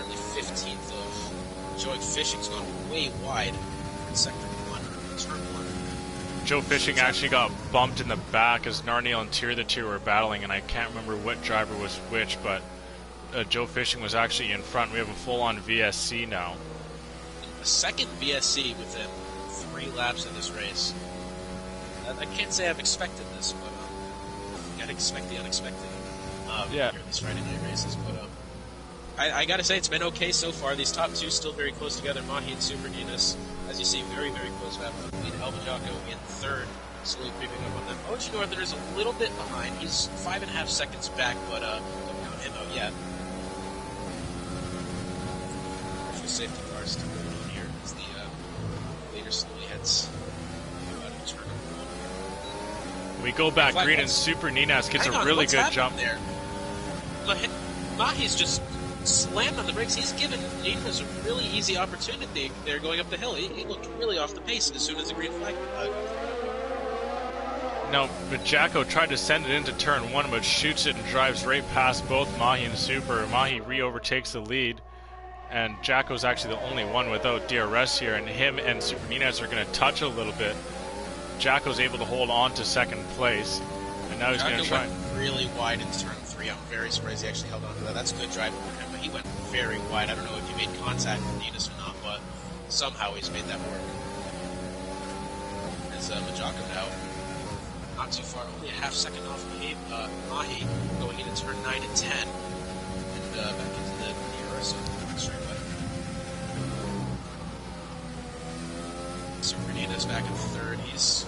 early 15th of Joey Fishing's gone way wide in sector 1, turn 1. Joe Fishing actually got bumped in the back as Narniel and Tier the Tier were battling, and I can't remember what driver was which, but Joe Fishing was actually in front. We have a full-on VSC now. A second VSC within 3 laps of this race. I can't say I've expected this, but you gotta expect the unexpected. Yeah. Here, these Friday night races, but I gotta say it's been okay so far. These top 2 still very close together. Mahi and Super Ninas, as you see, very, very close. Lead El Majako in 3rd, slowly creeping up on them. OG Northern is a little bit behind. He's 5.5 seconds back, but don't count him out yet. Virtual safety cars still going on here as the leader slowly heads out of turn 1. We go back green, and Super Ninas gets a really good jump there. Mahi's just slammed on the brakes. He's given Ninas a really easy opportunity there going up the hill. He looked really off the pace as soon as the green flag. No, but Jacko tried to send it into turn 1, but shoots it and drives right past both Mahi and Super. Mahi re-overtakes the lead, and Jacko's actually the only one without DRS here, and him and Super Ninas are going to touch a little bit. Jacko's able to hold on to second place. And now he's going to try. Went really wide in turn 3. I'm very surprised he actually held on to that. That's good driving for him, but he went very wide. I don't know if he made contact with Dinas or not, but somehow he's made that work. As Majaka now not too far, only a half second off Mahi going into turn 9 and 10, and back into the DRS straightaway. Supernitas back in third. He's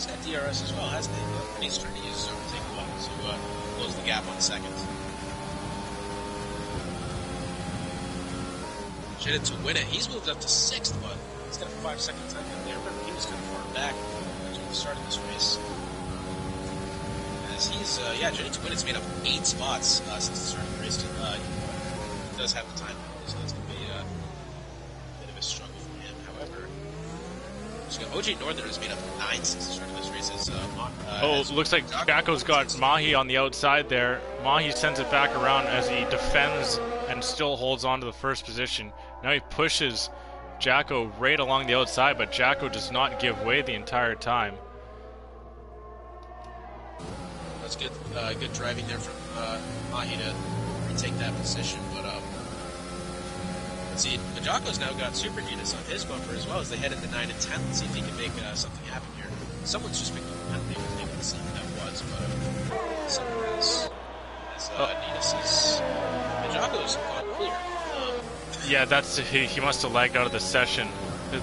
got DRS as well, hasn't he? And he's trying to use his overtake a lot to close the gap on second. Jinit to win it. He's moved up to 6th, but he's got a 5-second time there. Remember, he was kind of far back when we started this race. As he's, Jinit to win it's made up 8 spots since the start of the race. He does have the time penalty, so that's going to be a bit of a struggle for him. However, OJ Northern has made up 9 since the start of this race. Looks like Jacko's got Mahi on the outside there. Mahi sends it back around as he defends and still holds on to the first position. Now he pushes Jacko right along the outside, but Jacko does not give way the entire time. That's good driving there from Mahi to retake that position, but let's see, Majako's now got Super Dinas on his bumper as well as they head into 9 and 10. Let's see if he can make something happen here. Someone's just picked up a penalty. I think let's see who that was, but someone else. As Dinas is... Majako's gone clear. Yeah, he must have lagged out of the session.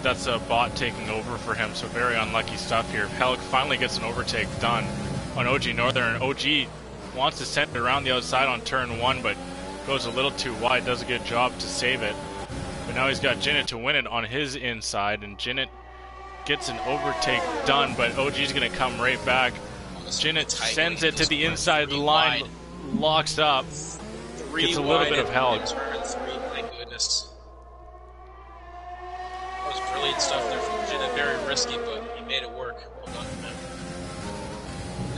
That's a bot taking over for him, so very unlucky stuff here. Helg finally gets an overtake done on OG Northern. OG wants to send it around the outside on turn 1, but goes a little too wide, does a good job to save it. But now he's got Jinit to win it on his inside, and Jinit gets an overtake done, but OG's going to come right back. Jinit sends it to the inside of the line, locks up, gets a little bit of Helg. Turn 3, thank goodness. That was brilliant stuff there from Jinit, very risky, but he made it work. Well done from him.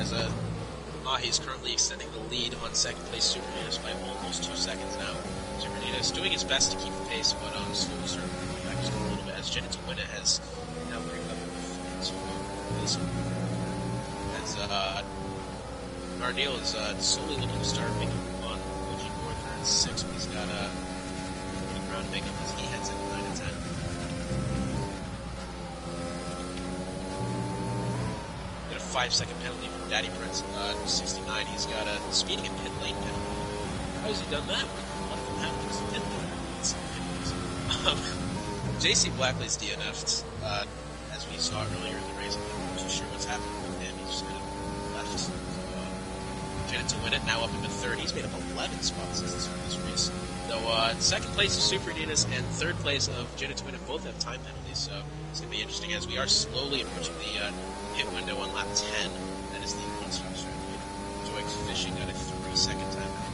As Mahi's currently extending the lead on second place Supernitas by almost 2 seconds now. Supernitas doing his best to keep the pace, but slowly starting to come back just a little bit as Jinit to win it has now picked up to pace. As Nardale is slowly looking to start making a move on OG Northern at 6, but he's got a ground to make up as he heads into 9 and 10. Got a 5-second penalty from Daddy Prince, 69. He's got a speeding in pit lane penalty. How has he done that? What happened to him? JC Blackley's DNF'd, as we saw earlier in the race. I'm not too sure what's happened with him. He's just kind of left. Jinit to win it, now up into 3rd. He's made up 11 spots since the start of this race. Though second place of Super Dinas and 3rd place of Jinit to win it both have time penalties, so it's going to be interesting as we are slowly approaching the pit window on lap 10. That is the one-stop strategy. Joyx Fishing got a 3-second time penalty.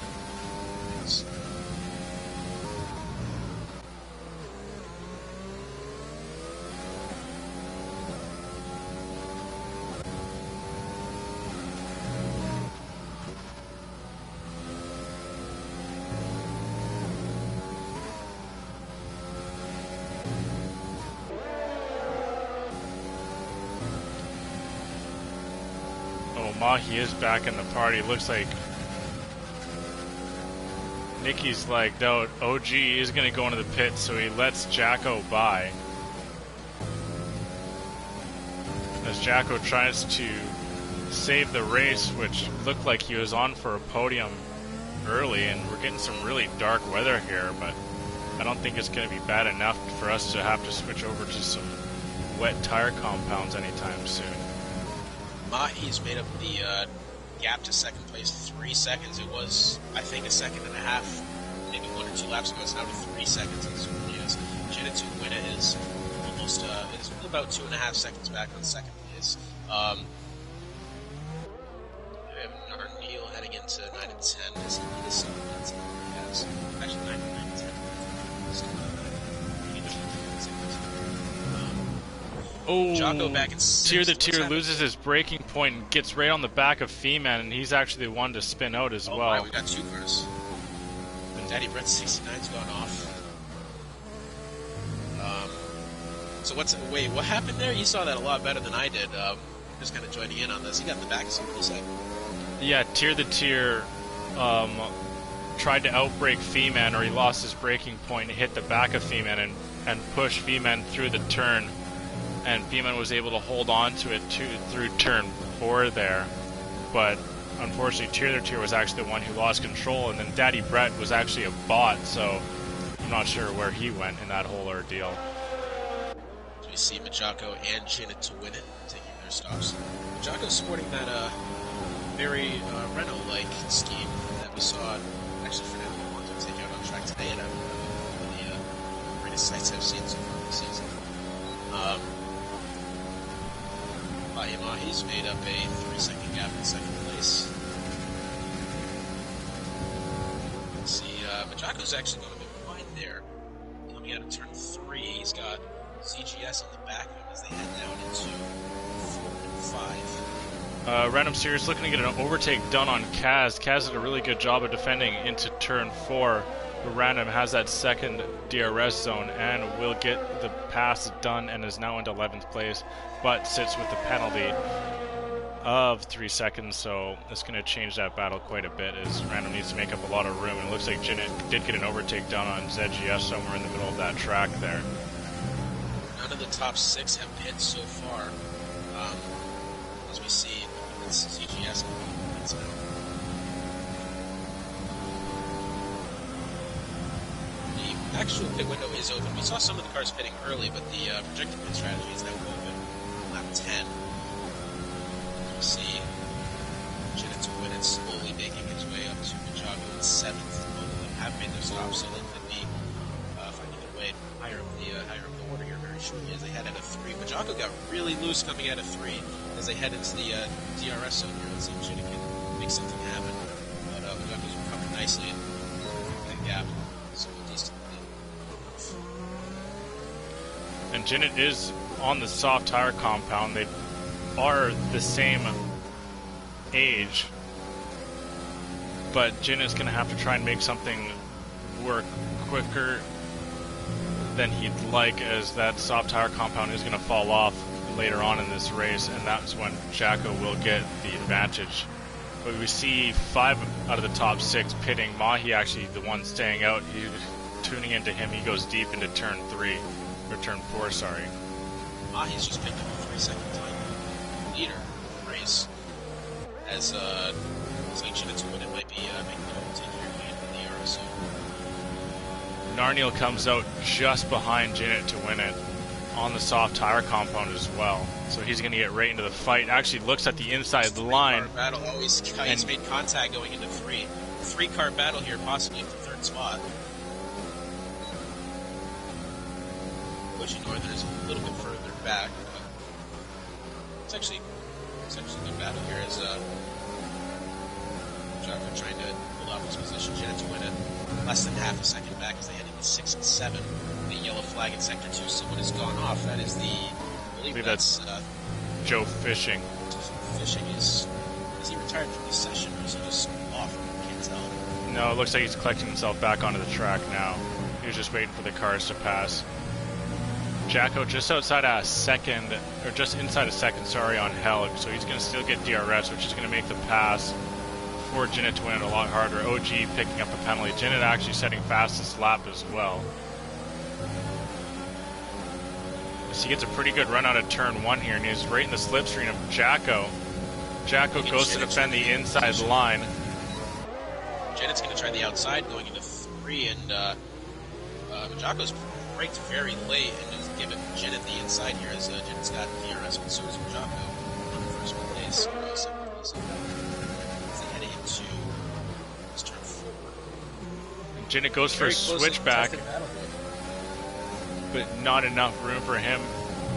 Mahi is back in the party. Looks like Nicky's lagged out. OG is going to go into the pit, so he lets Jacko by. As Jacko tries to save the race, which looked like he was on for a podium early, and we're getting some really dark weather here, but I don't think it's going to be bad enough for us to have to switch over to some wet tire compounds anytime soon. Mahi's made up the gap to second place 3 seconds. It was, I think, 1.5 seconds, maybe 1 or 2 laps ago. It's now to 3 seconds on Supernitas. Jinit to win it is almost is about 2.5 seconds back on second place. We have Neil heading into 9 and 10. Does he need a second? Yes. Actually, 9 and 10. Jocko back at 6. Tier the Tier loses his braking point and gets right on the back of Feeman, and he's actually the one to spin out as well. My, we got 2 cars. Daddy Brett 69's gone off. So wait, what happened there? You saw that a lot better than I did. Just kind of joining in on this. He got in the back of something, you said? Yeah, Tier tried to outbrake Fee-Man, or he lost his braking point and hit the back of Fee-Man and pushed Fee-Man through the turn. And Fee-Man was able to hold on to it through turn 4 there. But unfortunately, Tier was actually the one who lost control, and then Daddy Brett was actually a bot, so I'm not sure where he went in that whole ordeal. So we see Majako and Janet to win it, taking their stops. Majako's sporting that very Renault-like scheme that we saw actually Fernando Alonso take out on track today at one of the greatest sights I've seen so far this season. Mahi's made up a 3-second gap in second place. Let's see, Majako's actually going a bit wide there. Coming out of turn 3, he's got CGS on the back of him as they head down into 4 and 5. Random Series looking to get an overtake done on Kaz. Kaz did a really good job of defending into turn 4. But Random has that second DRS zone and will get the pass done and is now into 11th place, but sits with the penalty of 3 seconds, so it's going to change that battle quite a bit as Random needs to make up a lot of room. And it looks like Jinnit did get an overtake done on ZGS somewhere in the middle of that track there. None of the top 6 have hit so far. As we see, it's CGS points now. The actual pit window is open. We saw some of the cars pitting early, but the projected pit strategy is now open. Lap 10. We see Jinnit to win it, slowly making his way up to Majako in 7th. Both of them have made their stops, so they could be finding their way higher up the order here very shortly as they head out of 3. Majako got really loose coming out of 3 as they head into the DRS zone here. Let's see if Jinnit can make something happen. But Majako's recovered nicely and that gap. So decently. And Jinnit is on the soft tire compound. They are the same age, but Jinnit's going to have to try and make something work quicker than he'd like, as that soft tire compound is going to fall off later on in this race, and that's when Jacko will get the advantage. But we see 5 out of the top 6 pitting. Mahi actually the one staying out. He's tuning into him. He goes deep into turn 3, or turn 4, sorry. Mahi's just picked up a 3-second time leader in the race, as Jinnit to win it might be making the overtake here in the DRS. Narniel comes out just behind Jinnit to win it on the soft tire compound as well. So he's going to get right into the fight. Actually looks at the inside line. Battle. Oh, he's made contact going into 3. 3-car battle here, possibly for 3rd spot. Bushy Northern is a little bit further back, but it's actually a good battle here as Jacko trying to hold off his position. Jinnit to win it. Less than half a second back as they head into 6 and 7. The yellow flag in sector 2, someone has gone off. That is I believe that's Joe Fishing. Fishing is he retired from the session or is he just off? I can't tell. No, it looks like he's collecting himself back onto the track now. He was just waiting for the cars to pass. Jacko just outside a second, or just inside a second, sorry, on Helg, so he's going to still get DRS, which is going to make the pass for Jinnit to win it a lot harder. OG picking up the penalty. Jinnit actually setting fastest lap as well. So he gets a pretty good run out of turn 1 here, and he's right in the slipstream of Jacko. Jacko goes to defend the inside line. Jinnit's going to try the outside going into 3, and Jacko's braked very late and just give it Jinnit the inside here as Jinnit's got DRS, but so is Jacko on the first place, second place. As they heading into this turn 4. Jinnit goes for a switchback, but not enough room for him,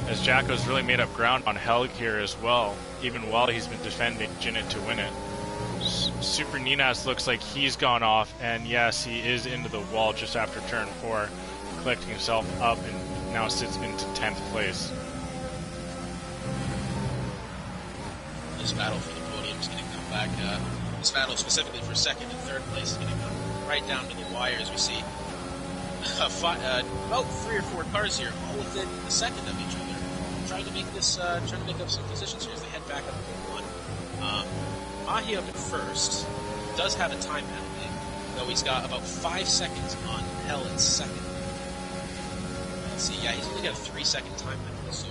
as Jacko's really made up ground on Helg here as well, even while he's been defending Jinnit to win it. Super Ninas looks like he's gone off, and yes, he is into the wall just after turn 4, collecting himself up and now sits into 10th place. This battle for the podium is going to come back. This battle specifically for 2nd and 3rd place is going to come right down to the wire as we see about 3 or 4 cars here, all within a second of each other, trying to make up some positions here as they head back up to 1. Mahi up at first does have a time penalty, though he's got about 5 seconds on Hell at second. Let's see, yeah, he's only got a 3-second time penalty, so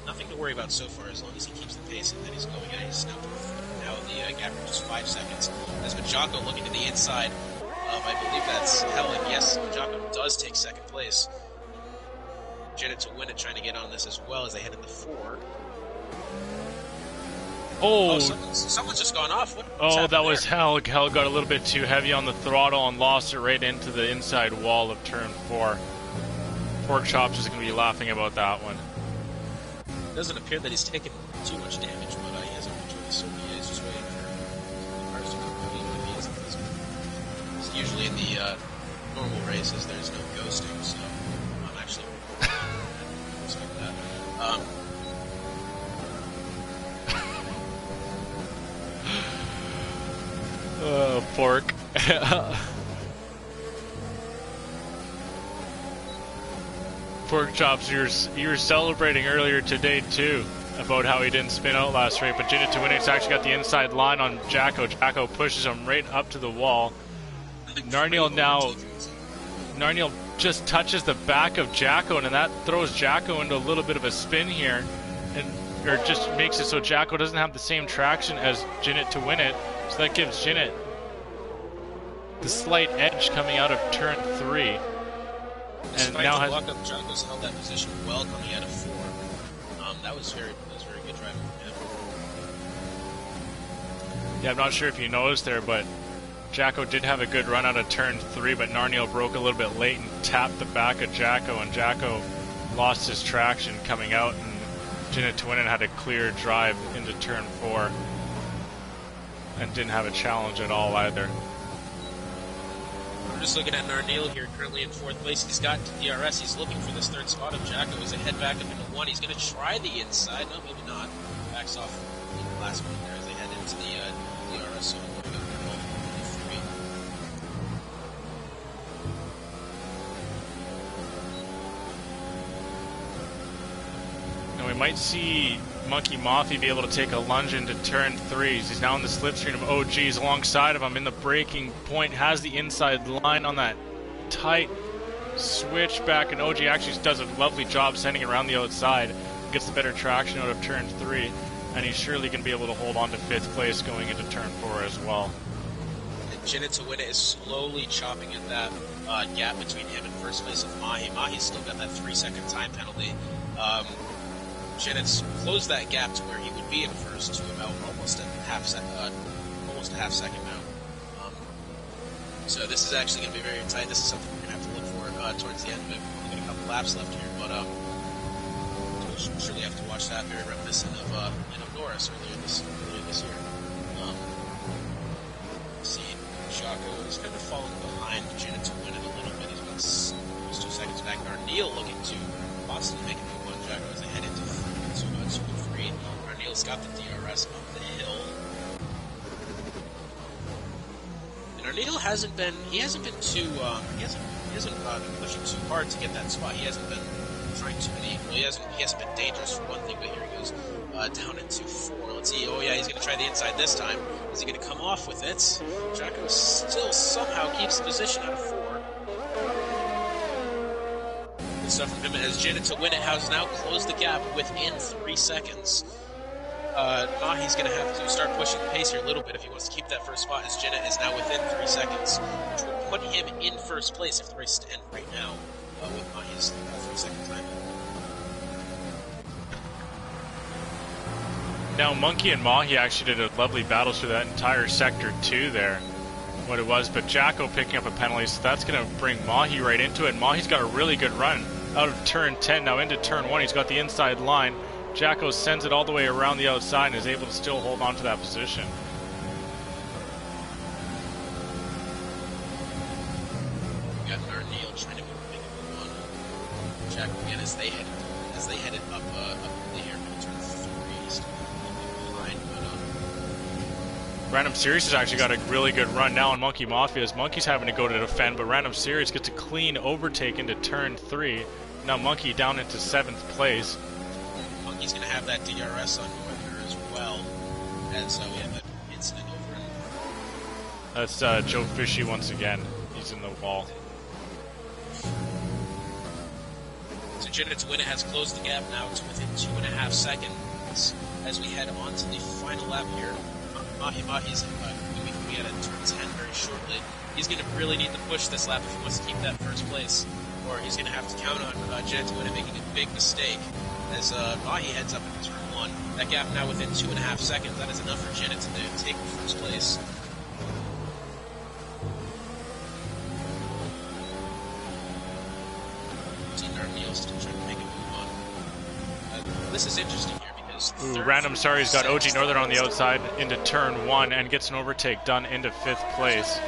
nothing to worry about so far as long as he keeps the pace and then he's going at his now the gap reaches 5 seconds. As Majako looking to the inside of, I believe that's Helen. Yes, Majako does take second place. Janet to win it, trying to get on this as well as they head into 4. Oh, someone's just gone off. That was Helg. Helg got a little bit too heavy on the throttle and lost it right into the inside wall of turn 4. Pork Chops is going to be laughing about that one. It doesn't appear that he's taken too much damage, but he hasn't enjoyed the circuit. He's just waiting for the cars to come out. He isn't this one. So usually in the normal races, there's no ghosting, so I'm actually expect that. Pork. Pork Chops, you were celebrating earlier today too about how he didn't spin out last race, but Janet to win it's actually got the inside line on Jacko. Jacko pushes him right up to the wall. Narniel just touches the back of Jacko, and that throws Jacko into a little bit of a spin here, or just makes it so Jacko doesn't have the same traction as Janet to win it. So that gives Janet the slight edge coming out of turn 3. And now has Jacko's held that position well coming out of 4. That was very good driving from him. Yeah, I'm not sure if you noticed there, but Jacko did have a good run out of turn 3, but Narniel broke a little bit late and tapped the back of Jacko, and Jacko lost his traction coming out, and Janet Twinen had a clear drive into turn 4 and didn't have a challenge at all either. We're just looking at Narniel here, currently in 4th place. He's got DRS. He's looking for this 3rd spot of Jacko as they head back up into 1. He's going to try the inside. No, maybe not. Backs off in the last one there as they head into the DRS zone. And we might see Monkey Moffy be able to take a lunge into turn 3. He's now in the slipstream of OGs alongside of him in the braking point, has the inside line on that tight switchback, and OG actually does a lovely job sending it around the outside, gets the better traction out of turn 3, and he's surely going to be able to hold on to 5th place going into turn 4 as well. And Janet to win it is slowly chopping at that gap between him and 1st place of Mahi. Mahi's still got that 3-second time penalty. Janet's closed that gap to where he would be in 1st to about almost a half second now. So this is actually going to be very tight. This is something we're going to have to look for towards the end of it. We've only got a couple laps left here, but we'll surely have to watch that. Very reminiscent of Norris earlier this year. See, Jacko is kind of falling behind Janet to win it a little bit. He's about almost 2 seconds back. Narniel looking to possibly make a move on Jacko as they head into 3. Narniel's got the DRS up the hill. And Narniel hasn't been too pushing too hard to get that spot. He hasn't been trying too many. Well, he hasn't been dangerous for one thing. But here he goes down into 4. Let's see. Oh yeah, he's going to try the inside this time. Is he going to come off with it? Jacko still somehow keeps the position out of 4. Good stuff from him as Janet to win it has now closed the gap within 3 seconds. Mahi's going to have to start pushing the pace here a little bit if he wants to keep that 1st spot, as Janet is now within 3 seconds, which would put him in 1st place if the race is to end right now with Mahi's 3-second time. Now, Monkey and Mahi actually did a lovely battle through that entire sector 2 there, what it was, but Jacko picking up a penalty, so that's going to bring Mahi right into it. Mahi's got a really good run out of turn 10, now into turn 1. He's got the inside line. Jacko sends it all the way around the outside and is able to still hold on to that position. We got Narniel trying to make a move on Jacko again as they headed up the air turn 3. Still behind, but Random Series has actually got a really good run now on Monkey Mafia's. Monkey's having to go to defend, but Random Series gets a clean overtake into turn 3. Now Monkey down into 7th place. Monkey's going to have that DRS on Northerner as well. And so we have an incident over in... That's Joe Fishy once again. He's in the wall. So Jenna to win it has closed the gap now to within 2.5 seconds as we head on to the final lap here. Mahi's going to be at turn 10 very shortly. He's going to really need to push this lap if he wants to keep that first place, or he's going to have to count on Jenna to win it making a big mistake as Mahi heads up into turn 1. That gap now within 2.5 seconds. That is enough for Jenna to take the first place. Neil's still trying to make a move on. This is interesting here because... Random Sorry's got OG Northern on the outside into turn 1 and gets an overtake done into 5th place.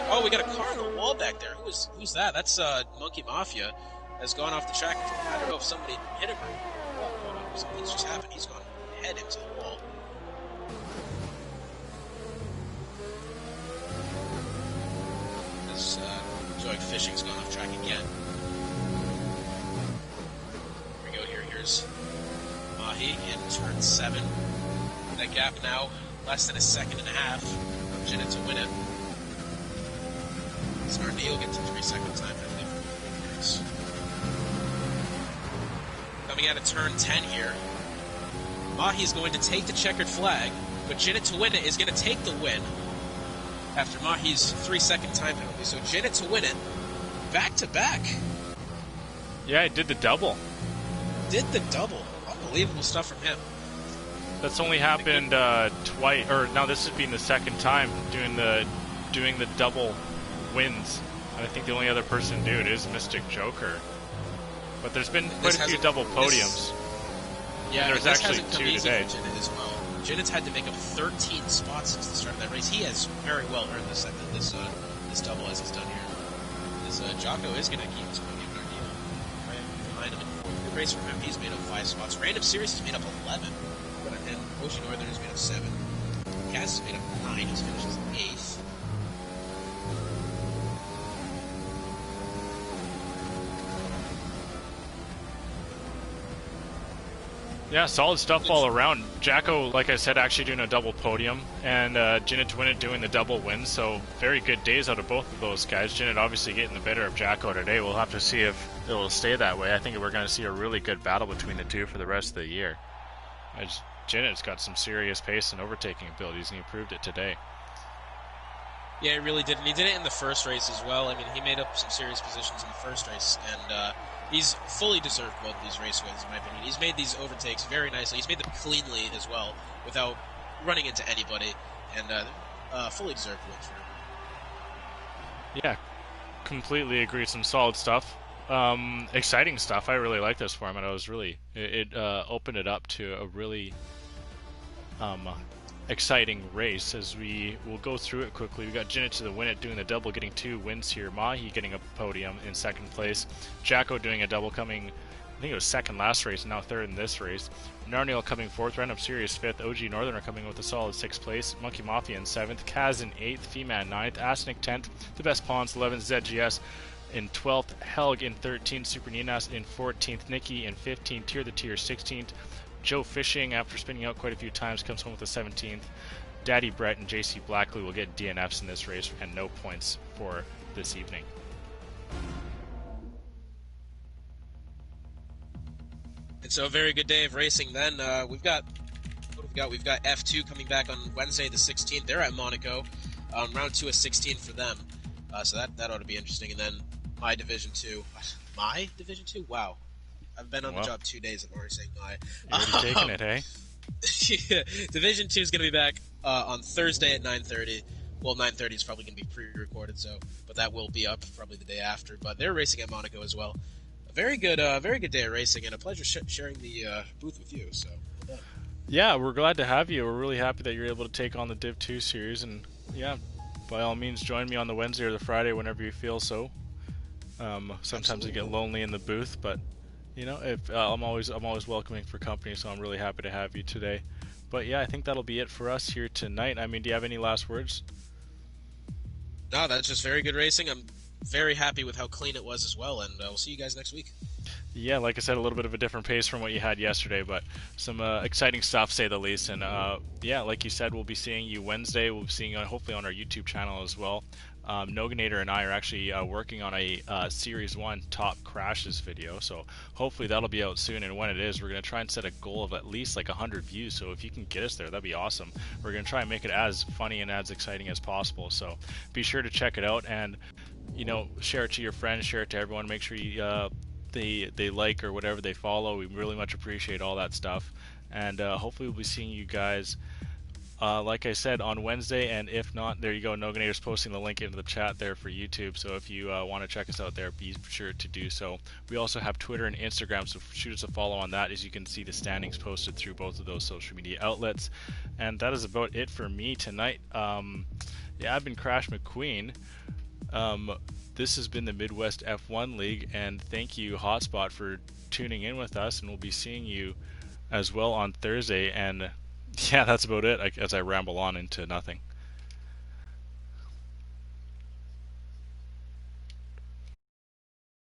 Oh, we got a car on the wall back there. Who's that? That's Monkey Mafia has gone off the track. I don't know if somebody hit him or something's just happened. He's gone head into the wall. This Joy Fishing's gone off track again. Here's Mahi in turn 7. That gap now less than 1.5 seconds from Jenna to win it. Snarneal gets a 3-second time penalty for race. Coming out of turn 10 here, Mahi's going to take the checkered flag, but Jenna to win it is going to take the win after Mahi's 3-second time penalty. So Jenna to win it, back to back. Yeah, it did the double. Did the double. Unbelievable stuff from him. That's only happened twice, or now this has been the second time doing the double wins. And I think the only other person to do it is Mystic Joker. But there's been quite a few double podiums. Yeah, there's actually 2 today. Janet as well. Janet's had to make up 13 spots since the start of that race. He has very well earned this double as he's done here. This Jocko is going to keep his point game right behind him. Good race for him. He's made up 5 spots. Random Series has made up 11. And Ocean Northern has made up 7. Cass has made up 9. He's finished 8th. Yeah, solid stuff all around. Jacko, like I said, actually doing a double podium, and Jinnit Dwinnit doing the double win, so very good days out of both of those guys. Jinnit obviously getting the better of Jacko today. We'll have to see if it will stay that way. I think we're going to see a really good battle between the two for the rest of the year. Jinnit's got some serious pace and overtaking abilities, and he proved it today. Yeah, he really did, and he did it in the first race as well. I mean, he made up some serious positions in the first race, and he's fully deserved both of these race wins, in my opinion. He's made these overtakes very nicely. He's made them cleanly as well, without running into anybody, and fully deserved wins for him. Yeah, completely agree. Some solid stuff. Exciting stuff. I really like this for him, and it opened it up to a really exciting race. As we will go through it quickly, we got Jinnit to the win it, doing the double, getting 2 wins here. Mahi getting a podium in 2nd place. Jacko doing a double, coming, I think it was 2nd last race, and now 3rd in this race. Narniel coming 4th, Random Series 5th, OG Northern are coming with a solid 6th place, Monkey Mafia in 7th, Kaz in 8th, Feeman 9th, Asnik 10th, The Best Pawns 11th, ZGS in 12th, Helg in 13th, Super Ninas in 14th, Nikki in 15th, Tier the Tier 16th, Joe Fishing, after spinning out quite a few times, comes home with the 17th. Daddy Brett and JC Blackley will get DNFs in this race and no points for this evening. It's a very good day of racing then. We've got F2 coming back on Wednesday the 16th. They're at Monaco. Round 2 is 16 for them. So that ought to be interesting. And then my Division 2. My Division 2? Wow. I've been on the job 2 days. I'm already saying my. You're already taking it, hey? Division 2 is going to be back on Thursday at 9:30. Well, 9:30 is probably going to be pre-recorded, but that will be up probably the day after. But they're racing at Monaco as well. A very good day of racing, and a pleasure sharing the booth with you. So, well done. Yeah, we're glad to have you. We're really happy that you're able to take on the Div 2 series, and yeah, by all means, join me on the Wednesday or the Friday whenever you feel so. Sometimes I get lonely in the booth, but you know, if I'm always welcoming for company, so I'm really happy to have you today. But yeah, I think that'll be it for us here tonight. I mean, do you have any last words? No, that's just very good racing. I'm very happy with how clean it was as well, and we'll see you guys next week. Yeah, like I said, a little bit of a different pace from what you had yesterday, but some exciting stuff, say the least. And yeah, like you said, we'll be seeing you Wednesday. We'll be seeing you hopefully on our YouTube channel as well. Noganator and I are actually working on a Series 1 top crashes video, so hopefully that'll be out soon. And when it is, we're going to try and set a goal of at least like 100 views. So if you can get us there, that'd be awesome. We're going to try and make it as funny and as exciting as possible. So be sure to check it out and, share it to your friends, share it to everyone. Make sure you they like or whatever they follow. We really much appreciate all that stuff, and hopefully we'll be seeing you guys like I said on Wednesday, and if not, there you go. Noganator's posting the link into the chat there for YouTube, so if you want to check us out there, be sure to do so. We also have Twitter and Instagram, so shoot us a follow on that, as you can see the standings posted through both of those social media outlets. And that is about it for me tonight. Yeah, I've been Crash McQueen. This has been the Midwest F1 League, and thank you, Hotspot, for tuning in with us, and we'll be seeing you as well on Thursday. And yeah, that's about it, as I ramble on into nothing.